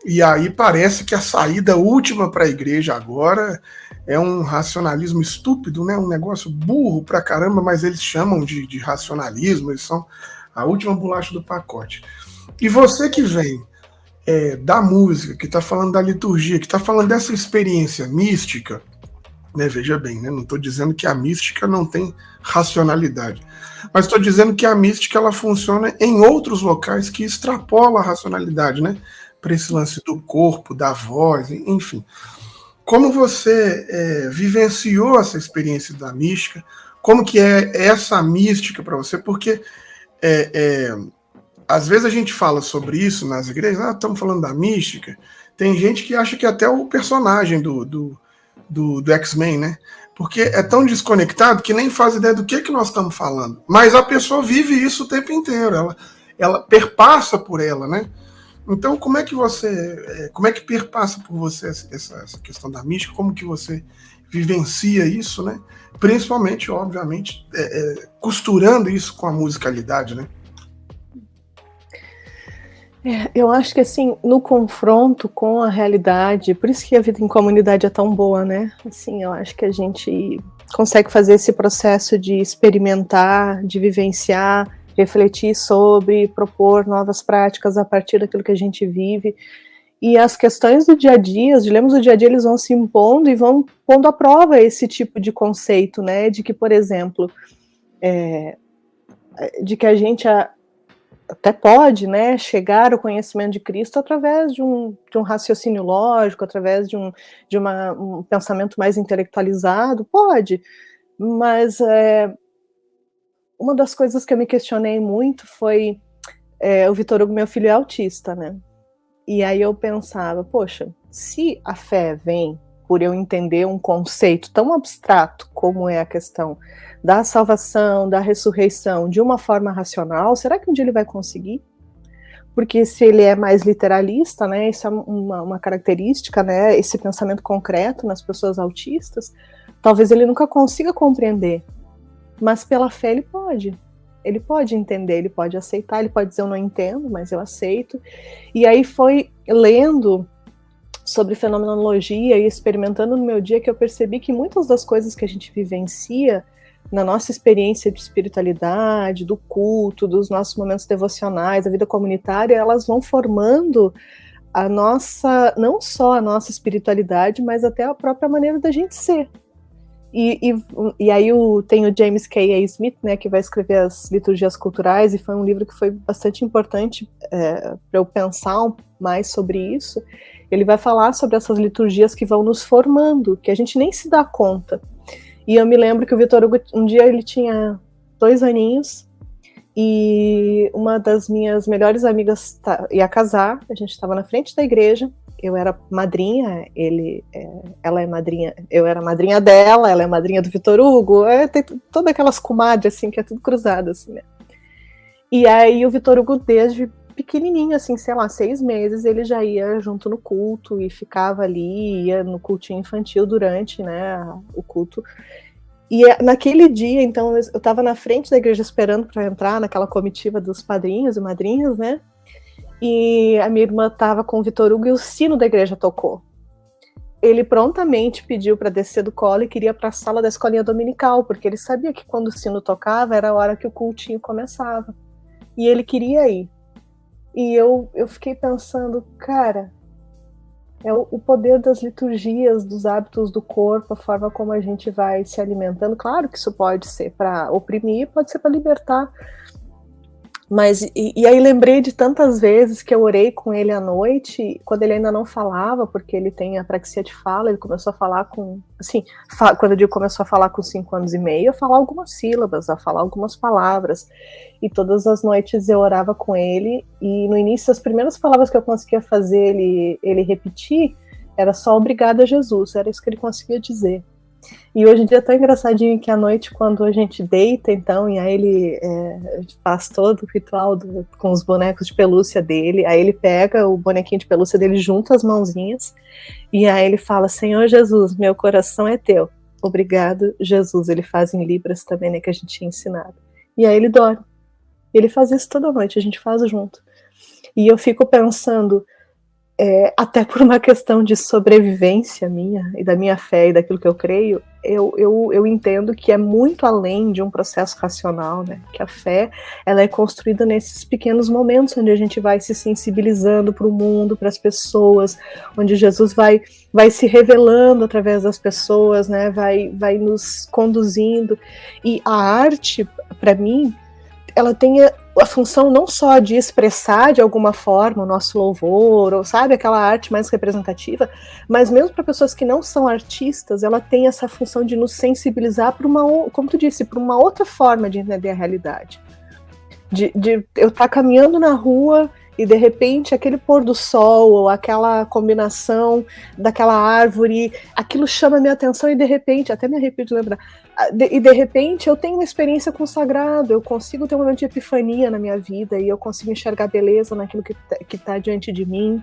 E aí parece que a saída última para a igreja agora é um racionalismo estúpido, né? Um negócio burro pra caramba, mas eles chamam de racionalismo, eles são a última bolacha do pacote. E você que vem da música, que está falando da liturgia, que está falando dessa experiência mística, né? Veja bem, né? Não estou dizendo que a mística não tem racionalidade, mas estou dizendo que a mística ela funciona em outros locais que extrapola a racionalidade, né? Para esse lance do corpo, da voz, enfim. Como você vivenciou essa experiência da mística? Como que é essa mística para você? Porque às vezes a gente fala sobre isso nas igrejas, estamos falando da mística, tem gente que acha que até o personagem do X-Men, né? Porque é tão desconectado que nem faz ideia do que nós estamos falando. Mas a pessoa vive isso o tempo inteiro, ela perpassa por ela, né? Então, como é que perpassa por você essa questão da mística? Como que você vivencia isso, né? Principalmente, obviamente, costurando isso com a musicalidade, né? Eu acho que, assim, no confronto com a realidade, por isso que a vida em comunidade é tão boa, né? Assim, eu acho que a gente consegue fazer esse processo de experimentar, de vivenciar, refletir sobre, propor novas práticas a partir daquilo que a gente vive. E as questões do dia a dia, os dilemas do dia a dia, eles vão se impondo e vão pondo à prova esse tipo de conceito, né? De que, por exemplo, de que a gente até pode, né, chegar ao conhecimento de Cristo através de um raciocínio lógico, através de um pensamento mais intelectualizado, pode, mas uma das coisas que eu me questionei muito foi, o Vitor Hugo, meu filho, é autista, né? E aí eu pensava, poxa, se a fé vem por eu entender um conceito tão abstrato como é a questão da salvação, da ressurreição, de uma forma racional, será que um dia ele vai conseguir? Porque se ele é mais literalista, né, isso é uma característica, né, esse pensamento concreto nas pessoas autistas, talvez ele nunca consiga compreender. Mas pela fé ele pode entender, ele pode aceitar, ele pode dizer eu não entendo, mas eu aceito. E aí foi lendo sobre fenomenologia e experimentando no meu dia, que eu percebi que muitas das coisas que a gente vivencia na nossa experiência de espiritualidade, do culto, dos nossos momentos devocionais, da vida comunitária, elas vão formando a nossa, não só a nossa espiritualidade, mas até a própria maneira da gente ser. E aí tem o James K. A. Smith, né, que vai escrever as liturgias culturais, e foi um livro que foi bastante importante para eu pensar mais sobre isso. Ele vai falar sobre essas liturgias que vão nos formando, que a gente nem se dá conta. E eu me lembro que o Vitor Hugo, um dia ele tinha 2 aninhos, e uma das minhas melhores amigas ia casar, a gente estava na frente da igreja, eu era madrinha, ela é madrinha, eu era madrinha dela, ela é madrinha do Vitor Hugo, tem todas aquelas comadres, assim, que é tudo cruzado, assim, né? E aí o Vitor Hugo, desde pequenininho, assim, sei lá, 6 meses, ele já ia junto no culto e ficava ali, ia no cultinho infantil durante, né, o culto. E naquele dia, então, eu estava na frente da igreja esperando para entrar naquela comitiva dos padrinhos e madrinhas, né? E a minha irmã estava com o Vitor Hugo e o sino da igreja tocou. Ele prontamente pediu para descer do colo e queria para a sala da escolinha dominical, porque ele sabia que quando o sino tocava era a hora que o cultinho começava. E ele queria ir. E eu fiquei pensando, cara, é o poder das liturgias, dos hábitos do corpo, a forma como a gente vai se alimentando. Claro que isso pode ser para oprimir, pode ser para libertar. Mas, e aí lembrei de tantas vezes que eu orei com ele à noite, quando ele ainda não falava, porque ele tem apraxia de fala, ele começou a falar com, assim, quando eu digo começou a falar com 5 anos e meio, a falar algumas sílabas, a falar algumas palavras, e todas as noites eu orava com ele, e no início as primeiras palavras que eu conseguia fazer ele repetir, era só obrigada Jesus, era isso que ele conseguia dizer. E hoje em dia é tão engraçadinho que à noite, quando a gente deita, então, e aí ele faz todo o ritual com os bonecos de pelúcia dele, aí ele pega o bonequinho de pelúcia dele, junta as mãozinhas, e aí ele fala, Senhor Jesus, meu coração é teu. Obrigado, Jesus. Ele faz em Libras também, né, que a gente tinha ensinado. E aí ele dorme. Ele faz isso toda noite, a gente faz junto. E eu fico pensando, até por uma questão de sobrevivência minha, e da minha fé, e daquilo que eu creio, eu entendo que é muito além de um processo racional, né? Que a fé, ela é construída nesses pequenos momentos, onde a gente vai se sensibilizando para o mundo, para as pessoas, onde Jesus vai se revelando através das pessoas, né? Vai nos conduzindo. E a arte, para mim, ela tem a função não só de expressar de alguma forma o nosso louvor, ou sabe, aquela arte mais representativa, mas mesmo para pessoas que não são artistas, ela tem essa função de nos sensibilizar para uma, como tu disse, para uma outra forma de entender a realidade. De eu estar caminhando na rua e de repente aquele pôr do sol, ou aquela combinação daquela árvore, aquilo chama minha atenção e de repente, até me arrepio de lembrar, e de repente eu tenho uma experiência com o sagrado, eu consigo ter um momento de epifania na minha vida e eu consigo enxergar beleza naquilo que está diante de mim.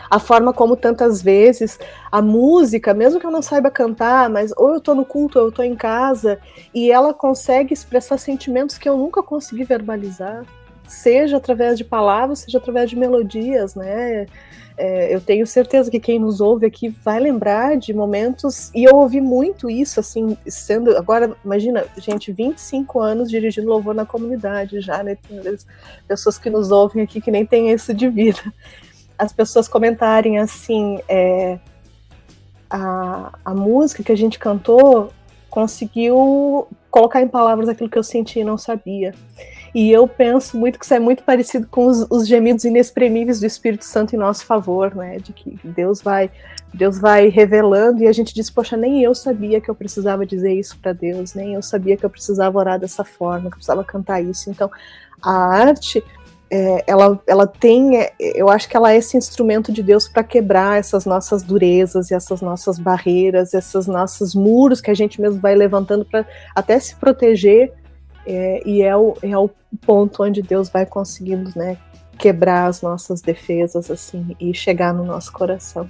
A forma como tantas vezes a música, mesmo que eu não saiba cantar, mas ou eu tô no culto ou eu tô em casa, e ela consegue expressar sentimentos que eu nunca consegui verbalizar, seja através de palavras, seja através de melodias, né? Eu tenho certeza que quem nos ouve aqui vai lembrar de momentos, e eu ouvi muito isso, assim, sendo, agora, imagina, gente, 25 anos dirigindo louvor na comunidade já, né? Tem pessoas que nos ouvem aqui que nem tem isso de vida. As pessoas comentarem assim, a música que a gente cantou conseguiu colocar em palavras aquilo que eu senti e não sabia. E eu penso muito que isso é muito parecido com os gemidos inexprimíveis do Espírito Santo em nosso favor, né? De que Deus vai revelando, e a gente diz, poxa, nem eu sabia que eu precisava dizer isso para Deus, nem eu sabia que eu precisava orar dessa forma, que eu precisava cantar isso. Então, a arte, ela tem, eu acho que ela é esse instrumento de Deus para quebrar essas nossas durezas, e essas nossas barreiras, esses nossos muros que a gente mesmo vai levantando para até se proteger. E é o ponto onde Deus vai conseguindo, né, quebrar as nossas defesas, assim, e chegar no nosso coração.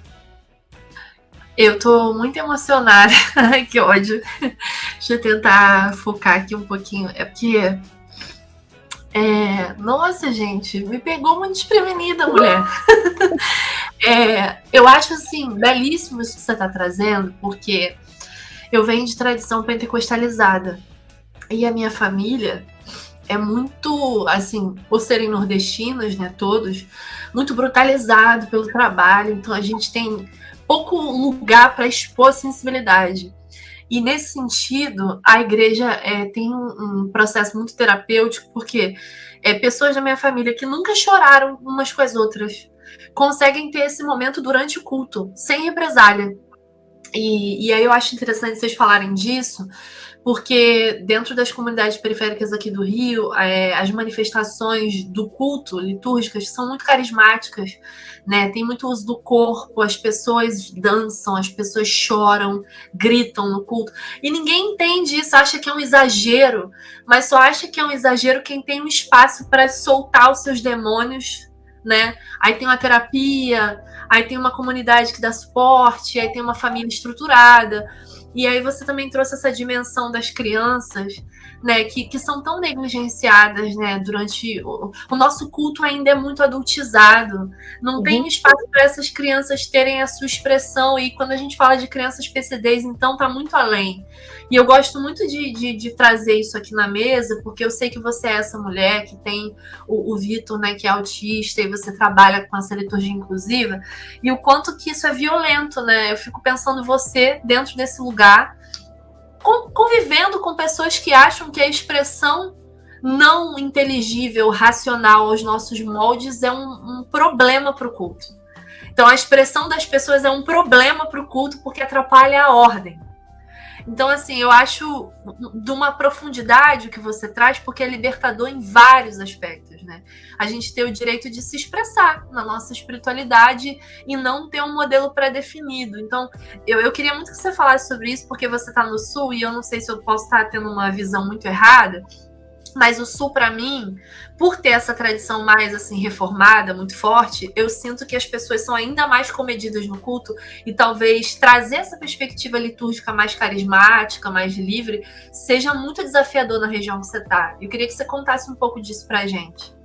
Eu tô muito emocionada. Ai, que ódio. Deixa eu tentar focar aqui um pouquinho. É porque... nossa, gente, me pegou muito desprevenida, mulher. Eu acho, assim, belíssimo isso que você está trazendo, porque eu venho de tradição pentecostalizada. E a minha família é muito, assim, por serem nordestinos, né, todos, muito brutalizado pelo trabalho. Então a gente tem pouco lugar para expor sensibilidade. E nesse sentido, a igreja tem um processo muito terapêutico, porque pessoas da minha família que nunca choraram umas com as outras conseguem ter esse momento durante o culto, sem represália. E aí eu acho interessante vocês falarem disso, porque dentro das comunidades periféricas aqui do Rio, as manifestações do culto litúrgicas são muito carismáticas, né? Tem muito uso do corpo, as pessoas dançam, as pessoas choram, gritam no culto. E ninguém entende isso, acha que é um exagero, mas só acha que é um exagero quem tem um espaço para soltar os seus demônios, né? Aí tem uma terapia, aí tem uma comunidade que dá suporte, aí tem uma família estruturada. E aí você também trouxe essa dimensão das crianças, né, que são tão negligenciadas, né, durante o nosso culto ainda é muito adultizado, não tem espaço para essas crianças terem a sua expressão, e quando a gente fala de crianças PCDs, então tá muito além. E eu gosto muito de trazer isso aqui na mesa, porque eu sei que você é essa mulher que tem o Vitor, né, que é autista, e você trabalha com essa liturgia inclusiva, e o quanto que isso é violento, né? Eu fico pensando você dentro desse lugar, convivendo com pessoas que acham que a expressão não inteligível, racional aos nossos moldes é um problema para o culto. Então, a expressão das pessoas é um problema para o culto porque atrapalha a ordem. Então, assim, eu acho de uma profundidade o que você traz, porque é libertador em vários aspectos, né? A gente ter o direito de se expressar na nossa espiritualidade e não ter um modelo pré-definido. Então, eu queria muito que você falasse sobre isso, porque você está no Sul e eu não sei se eu posso estar tendo uma visão muito errada, mas o Sul, para mim, por ter essa tradição mais assim reformada, muito forte, eu sinto que as pessoas são ainda mais comedidas no culto, e talvez trazer essa perspectiva litúrgica mais carismática, mais livre, seja muito desafiador na região que você está. Eu queria que você contasse um pouco disso pra gente.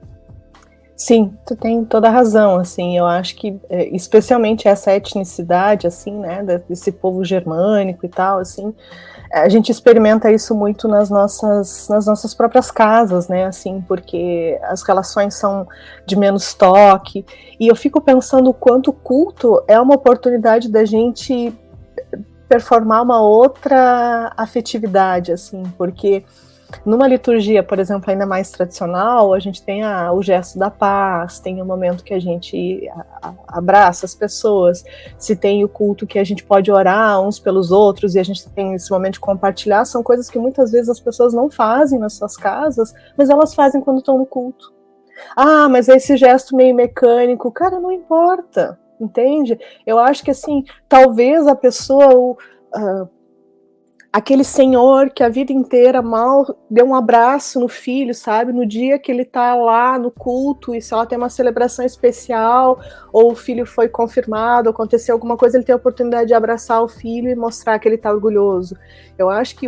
Sim, tu tem toda a razão, assim, eu acho que, especialmente essa etnicidade, assim, né, desse povo germânico e tal, assim, a gente experimenta isso muito nas nossas próprias casas, né, assim, porque as relações são de menos toque, e eu fico pensando o quanto o culto é uma oportunidade da gente performar uma outra afetividade, assim, porque numa liturgia, por exemplo, ainda mais tradicional, a gente tem o gesto da paz, tem o momento que a gente abraça as pessoas, se tem o culto que a gente pode orar uns pelos outros, e a gente tem esse momento de compartilhar, são coisas que muitas vezes as pessoas não fazem nas suas casas, mas elas fazem quando estão no culto. Ah, mas esse gesto meio mecânico, cara, não importa, entende? Eu acho que, assim, talvez a pessoa... aquele senhor que a vida inteira mal deu um abraço no filho, sabe? No dia que ele tá lá no culto, e se ela tem uma celebração especial, ou o filho foi confirmado, aconteceu alguma coisa, ele tem a oportunidade de abraçar o filho e mostrar que ele tá orgulhoso. Eu acho que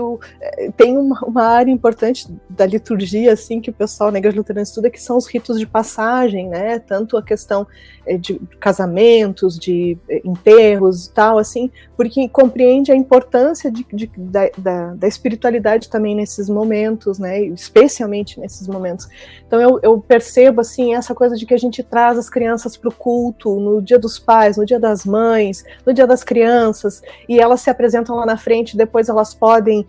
tem uma área importante da liturgia, assim, que o pessoal na Igreja Luterana estuda, que são os ritos de passagem, né? Tanto a questão de casamentos, de enterros e tal, assim, porque compreende a importância da espiritualidade também nesses momentos, né, especialmente nesses momentos. Então eu percebo, assim, essa coisa de que a gente traz as crianças para o culto, no dia dos pais, no dia das mães, no dia das crianças, e elas se apresentam lá na frente, depois elas podem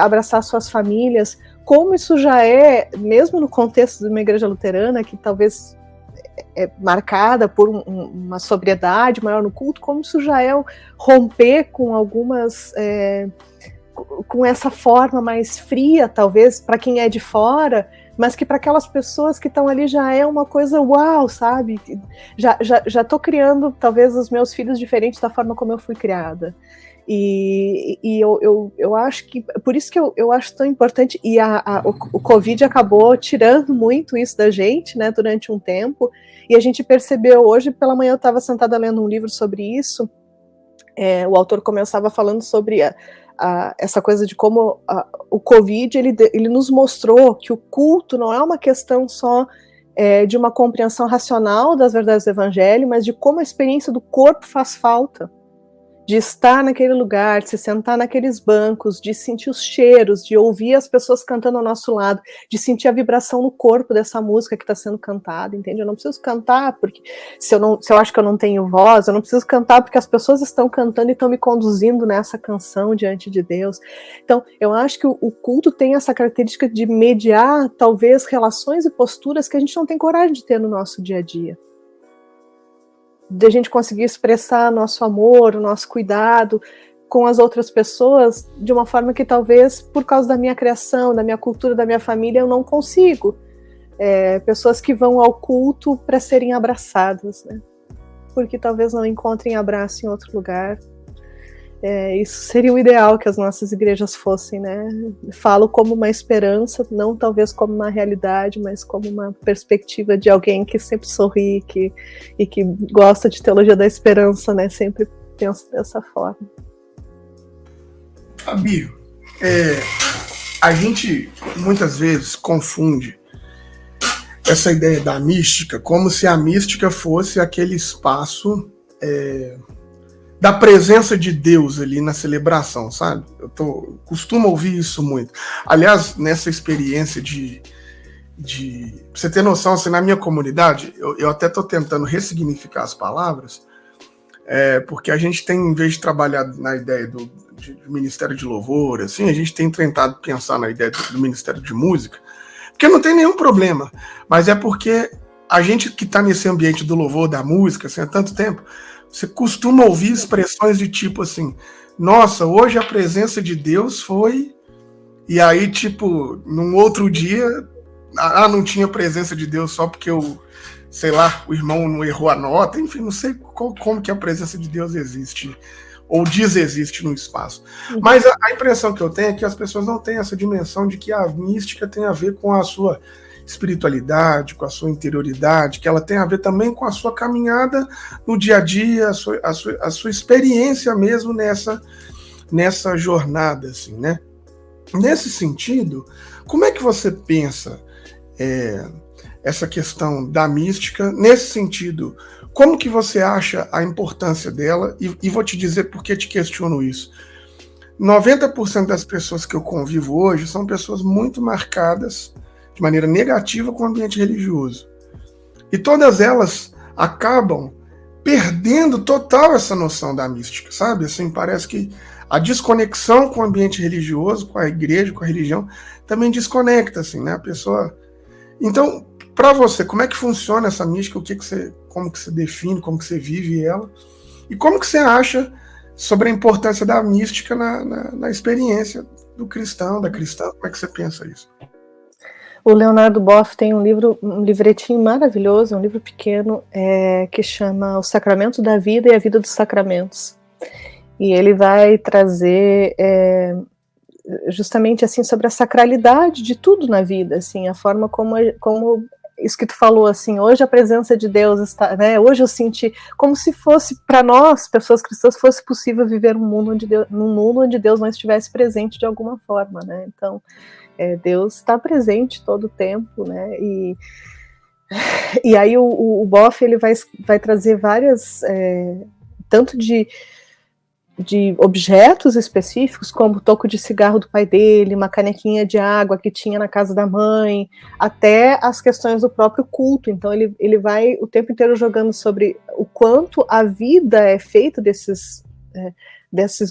abraçar suas famílias, como isso já é, mesmo no contexto de uma igreja luterana, que talvez marcada por uma sobriedade maior no culto, como isso já é romper com algumas... com essa forma mais fria, talvez, para quem é de fora, mas que para aquelas pessoas que estão ali já é uma coisa uau, sabe? Já tô criando, talvez, os meus filhos diferentes da forma como eu fui criada. E eu acho que, por isso que eu acho tão importante, e o Covid acabou tirando muito isso da gente, né, durante um tempo, e a gente percebeu, hoje pela manhã eu estava sentada lendo um livro sobre isso, o autor começava falando sobre essa coisa de como o Covid, ele nos mostrou que o culto não é uma questão só de uma compreensão racional das verdades do evangelho, mas de como a experiência do corpo faz falta, de estar naquele lugar, de se sentar naqueles bancos, de sentir os cheiros, de ouvir as pessoas cantando ao nosso lado, de sentir a vibração no corpo dessa música que está sendo cantada, entende? Eu não preciso cantar porque se eu acho que eu não tenho voz, eu não preciso cantar porque as pessoas estão cantando e estão me conduzindo nessa canção diante de Deus. Então, eu acho que o culto tem essa característica de mediar, talvez, relações e posturas que a gente não tem coragem de ter no nosso dia a dia. De a gente conseguir expressar nosso amor, o nosso cuidado com as outras pessoas de uma forma que talvez, por causa da minha criação, da minha cultura, da minha família, eu não consigo. Pessoas que vão ao culto para serem abraçadas, né? Porque talvez não encontrem abraço em outro lugar. Isso seria o ideal que as nossas igrejas fossem, né? Falo como uma esperança, não talvez como uma realidade, mas como uma perspectiva de alguém que sempre sorri e que gosta de teologia da esperança, né? Sempre penso dessa forma. Fabio, a gente muitas vezes confunde essa ideia da mística como se a mística fosse aquele espaço da presença de Deus ali na celebração, sabe? Eu costumo ouvir isso muito. Aliás, nessa experiência de pra você ter noção, assim, na minha comunidade, eu até estou tentando ressignificar as palavras, porque a gente tem, em vez de trabalhar na ideia do Ministério de Louvor, assim, a gente tem tentado pensar na ideia do Ministério de Música, porque não tem nenhum problema, mas é porque a gente que está nesse ambiente do louvor, da música, assim, há tanto tempo, você costuma ouvir expressões de tipo assim, nossa, hoje a presença de Deus foi... E aí, tipo, num outro dia, não tinha presença de Deus só porque sei lá, o irmão não errou a nota, enfim, não sei como que a presença de Deus existe, ou desexiste no espaço. Mas a impressão que eu tenho é que as pessoas não têm essa dimensão de que a mística tem a ver com a sua espiritualidade, com a sua interioridade, que ela tem a ver também com a sua caminhada no dia a dia, a sua experiência mesmo nessa jornada, assim, né? Nesse sentido, como é que você pensa essa questão da mística? Nesse sentido, como que você acha a importância dela? E vou te dizer por que te questiono isso. 90% das pessoas que eu convivo hoje são pessoas muito marcadas de maneira negativa com o ambiente religioso. E todas elas acabam perdendo total essa noção da mística, sabe? Assim, parece que a desconexão com o ambiente religioso, com a igreja, com a religião, também desconecta, assim, né? A pessoa... Então, para você, como é que funciona essa mística? Como que você define, como que você vive ela? E como que você acha sobre a importância da mística na experiência do cristão, da cristã? Como é que você pensa isso? O Leonardo Boff tem um livretinho maravilhoso, um livro pequeno, que chama O Sacramento da Vida e a Vida dos Sacramentos. E ele vai trazer justamente assim sobre a sacralidade de tudo na vida, assim, a forma como isso que tu falou, assim, hoje a presença de Deus está, né? Hoje eu senti como se fosse para nós, pessoas cristãs, fosse possível viver num mundo onde Deus não estivesse presente de alguma forma, né? Então, Deus está presente todo o tempo, né? E aí o Boff ele vai trazer várias, tanto de objetos específicos, como o toco de cigarro do pai dele, uma canequinha de água que tinha na casa da mãe, até as questões do próprio culto. Então ele vai o tempo inteiro jogando sobre o quanto a vida é feita desses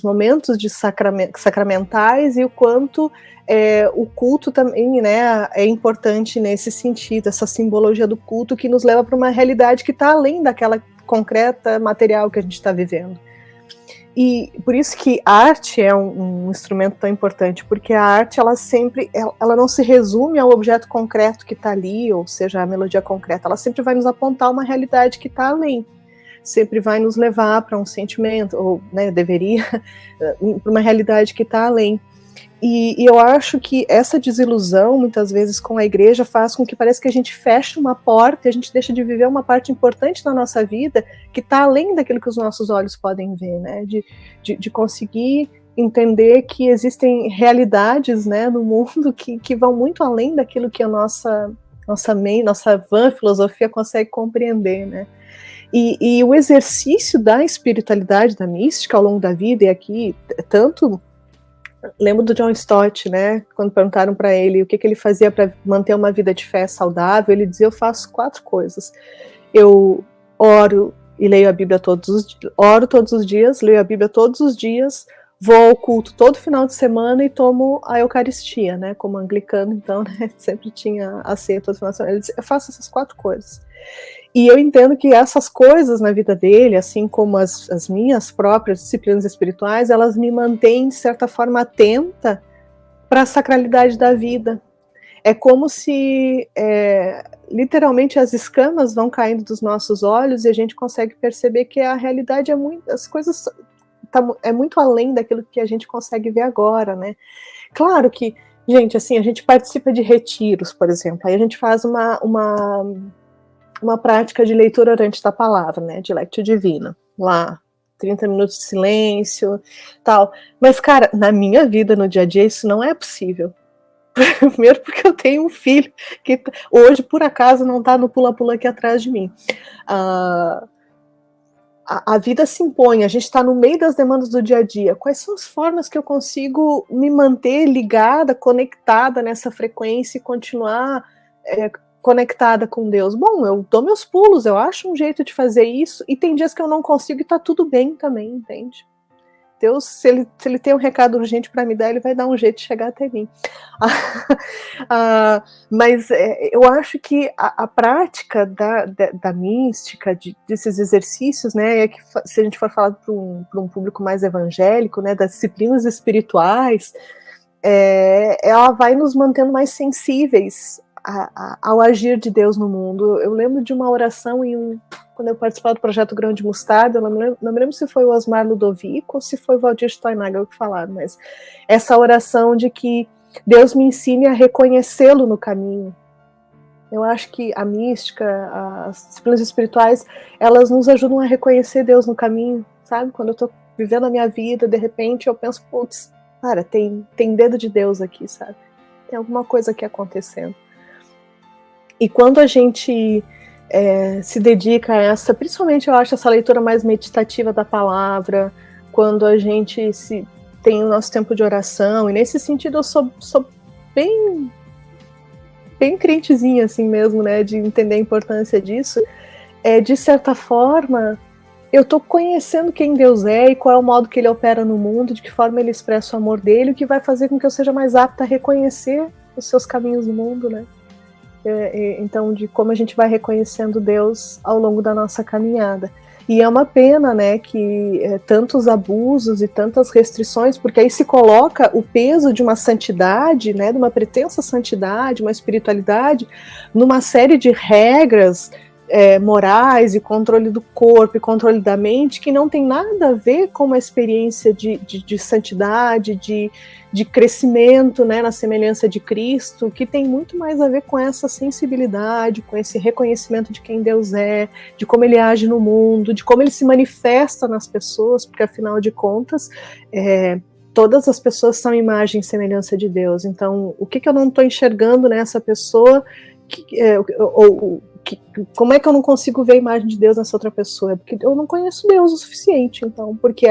momentos de sacramentais e o quanto o culto também, né, é importante nesse sentido, essa simbologia do culto que nos leva para uma realidade que está além daquela concreta material que a gente está vivendo. E por isso que a arte é um instrumento tão importante, porque a arte ela não se resume ao objeto concreto que está ali, ou seja, a melodia concreta, ela sempre vai nos apontar uma realidade que está além, sempre vai nos levar para um sentimento, ou, né, deveria, para uma realidade que está além. E eu acho que essa desilusão, muitas vezes, com a igreja faz com que pareça que a gente feche uma porta e a gente deixa de viver uma parte importante da nossa vida que está além daquilo que os nossos olhos podem ver, né? De conseguir entender que existem realidades, né, no mundo que vão muito além daquilo que a nossa nossa vã filosofia consegue compreender, né? E o exercício da espiritualidade, da mística ao longo da vida, e aqui, tanto... Lembro do John Stott, né? Quando perguntaram para ele o que ele fazia para manter uma vida de fé saudável, ele dizia: eu faço 4 coisas. Eu oro e leio a Bíblia oro todos os dias, leio a Bíblia todos os dias, vou ao culto todo final de semana e tomo a Eucaristia, né? Como anglicano, então, né? Sempre tinha a ceia todo final de semana. Ele dizia: eu faço essas 4 coisas. E eu entendo que essas coisas na vida dele, assim como as minhas próprias disciplinas espirituais, elas me mantêm, de certa forma, atenta para a sacralidade da vida. É como se, literalmente, as escamas vão caindo dos nossos olhos e a gente consegue perceber que a realidade as coisas é muito além daquilo que a gente consegue ver agora, né? Claro que, gente, assim, a gente participa de retiros, por exemplo, aí a gente faz uma prática de leitura orante da palavra, né, de Lectio Divina, lá, 30 minutos de silêncio, tal. Mas, cara, na minha vida, no dia a dia, isso não é possível. Primeiro porque eu tenho um filho que hoje, por acaso, não tá no pula-pula aqui atrás de mim. A vida se impõe, a gente está no meio das demandas do dia a dia. Quais são as formas que eu consigo me manter ligada, conectada nessa frequência e continuar conectada com Deus? Bom, eu dou meus pulos, eu acho um jeito de fazer isso, e tem dias que eu não consigo e tá tudo bem também, entende? Deus, se ele tem um recado urgente para me dar, ele vai dar um jeito de chegar até mim. Mas eu acho que a prática da mística, desses exercícios, né, que se a gente for falar para um público mais evangélico, né, das disciplinas espirituais, ela vai nos mantendo mais sensíveis ao agir de Deus no mundo. Eu lembro de uma oração quando eu participava do projeto Grão de Mostarda, eu não me lembro se foi o Osmar Ludovico ou se foi o Valdir Steinagel que falaram, mas essa oração de que Deus me ensine a reconhecê-lo no caminho. Eu acho que a mística, as disciplinas espirituais, elas nos ajudam a reconhecer Deus no caminho, sabe? Quando eu tô vivendo a minha vida, de repente eu penso, putz, cara, tem dedo de Deus aqui, sabe? Tem alguma coisa aqui acontecendo. E quando a gente se dedica a essa, principalmente eu acho essa leitura mais meditativa da palavra, quando a gente tem o nosso tempo de oração, e nesse sentido eu sou bem crentezinha assim mesmo, né, de entender a importância disso, de certa forma, eu estou conhecendo quem Deus é e qual é o modo que ele opera no mundo, de que forma ele expressa o amor dele, o que vai fazer com que eu seja mais apta a reconhecer os seus caminhos no mundo, né? Então, de como a gente vai reconhecendo Deus ao longo da nossa caminhada. E é uma pena, né, que tantos abusos e tantas restrições, porque aí se coloca o peso de uma santidade, né, de uma pretensa santidade, uma espiritualidade, numa série de regras morais e controle do corpo e controle da mente, que não tem nada a ver com uma experiência de santidade, de crescimento, né, na semelhança de Cristo, que tem muito mais a ver com essa sensibilidade, com esse reconhecimento de quem Deus é, de como ele age no mundo, de como ele se manifesta nas pessoas, porque afinal de contas, todas as pessoas são imagem e semelhança de Deus. Então, o que eu não estou enxergando nessa pessoa, como é que eu não consigo ver a imagem de Deus nessa outra pessoa? É porque eu não conheço Deus o suficiente, então, porque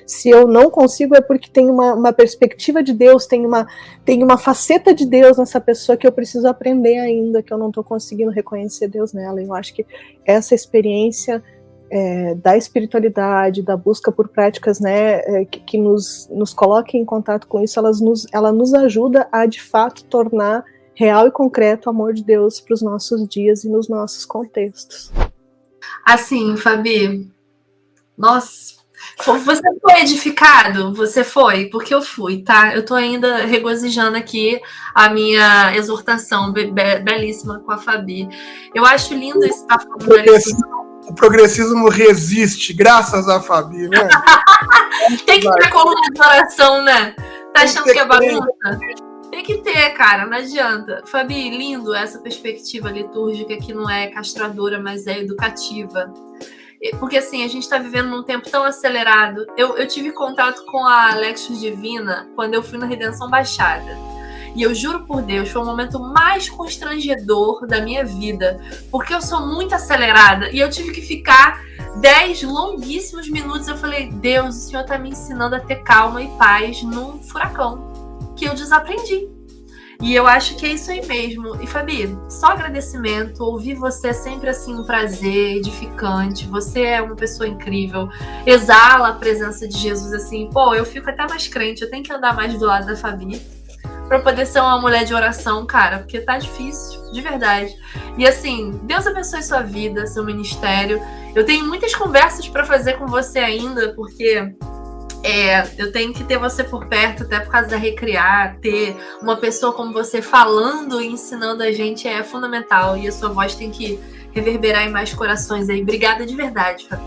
se eu não consigo é porque tem uma perspectiva de Deus, tem uma faceta de Deus nessa pessoa que eu preciso aprender ainda, que eu não estou conseguindo reconhecer Deus nela. Eu acho que essa experiência da espiritualidade, da busca por práticas, né, que nos coloquem em contato com isso, ela nos ajuda a, de fato, tornar real e concreto o amor de Deus para os nossos dias e nos nossos contextos. Assim, Fabi, nossa, você foi edificado? Você foi? Porque eu fui, tá? Eu tô ainda regozijando aqui a minha exortação belíssima com a Fabi. Eu acho lindo esse papo. O progressismo resiste, graças a Fabi, né? Tem que ter coluna de oração, né? Tá achando que é bagunça? Tem que ter, cara, não adianta. Fabi, lindo essa perspectiva litúrgica que não é castradora, mas é educativa. Porque, assim, a gente tá vivendo num tempo tão acelerado. Eu tive contato com a Lectio Divina quando eu fui na Redenção Baixada. E eu juro por Deus, foi o momento mais constrangedor da minha vida, porque eu sou muito acelerada e eu tive que ficar 10 longuíssimos minutos. Eu falei, Deus, o Senhor tá me ensinando a ter calma e paz num furacão que eu desaprendi. E eu acho que é isso aí mesmo. E Fabi, só agradecimento. Ouvir você é sempre assim um prazer, edificante. Você é uma pessoa incrível. Exala a presença de Jesus assim. Pô, eu fico até mais crente. Eu tenho que andar mais do lado da Fabi pra poder ser uma mulher de oração, cara, porque tá difícil, de verdade. E assim, Deus abençoe sua vida, seu ministério. Eu tenho muitas conversas pra fazer com você ainda, porque eu tenho que ter você por perto, até por causa da Recriar. Ter uma pessoa como você falando e ensinando a gente é fundamental. E a sua voz tem que reverberar em mais corações aí. Obrigada de verdade, Fabi.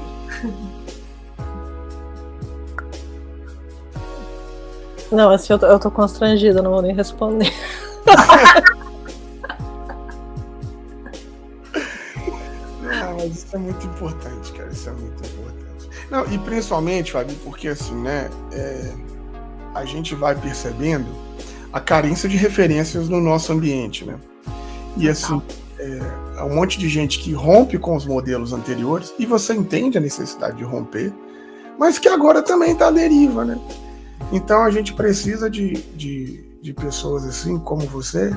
Não, assim, eu tô constrangida, não vou nem responder. Mas isso é muito importante, cara. Isso é muito importante. Não, e principalmente, Fábio, porque assim, né? A gente vai percebendo a carência de referências no nosso ambiente, né? E assim, há um monte de gente que rompe com os modelos anteriores, e você entende a necessidade de romper, mas que agora também está à deriva, né? Então a gente precisa de pessoas assim como você,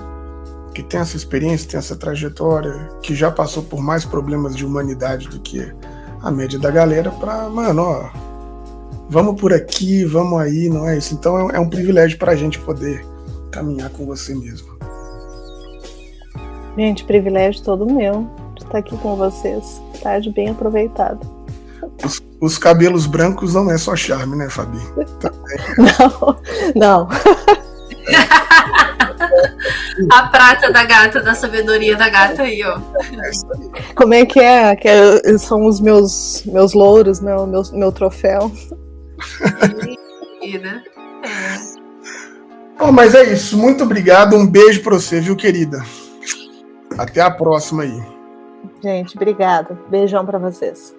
que tem essa experiência, tem essa trajetória, que já passou por mais problemas de humanidade do que a média da galera, pra, mano, ó, vamos por aqui, vamos aí, não é isso? Então é um privilégio pra gente poder caminhar com você mesmo. Gente, privilégio todo meu de estar aqui com vocês. Tarde bem aproveitado. Os cabelos brancos não é só charme, né, Fabi? Não. A prata da gata, da sabedoria da gata aí, ó. Como é que é? São os meus louros, meu troféu. Bom, mas é isso. Muito obrigado. Um beijo pra você, viu, querida? Até a próxima aí. Gente, obrigada. Beijão pra vocês.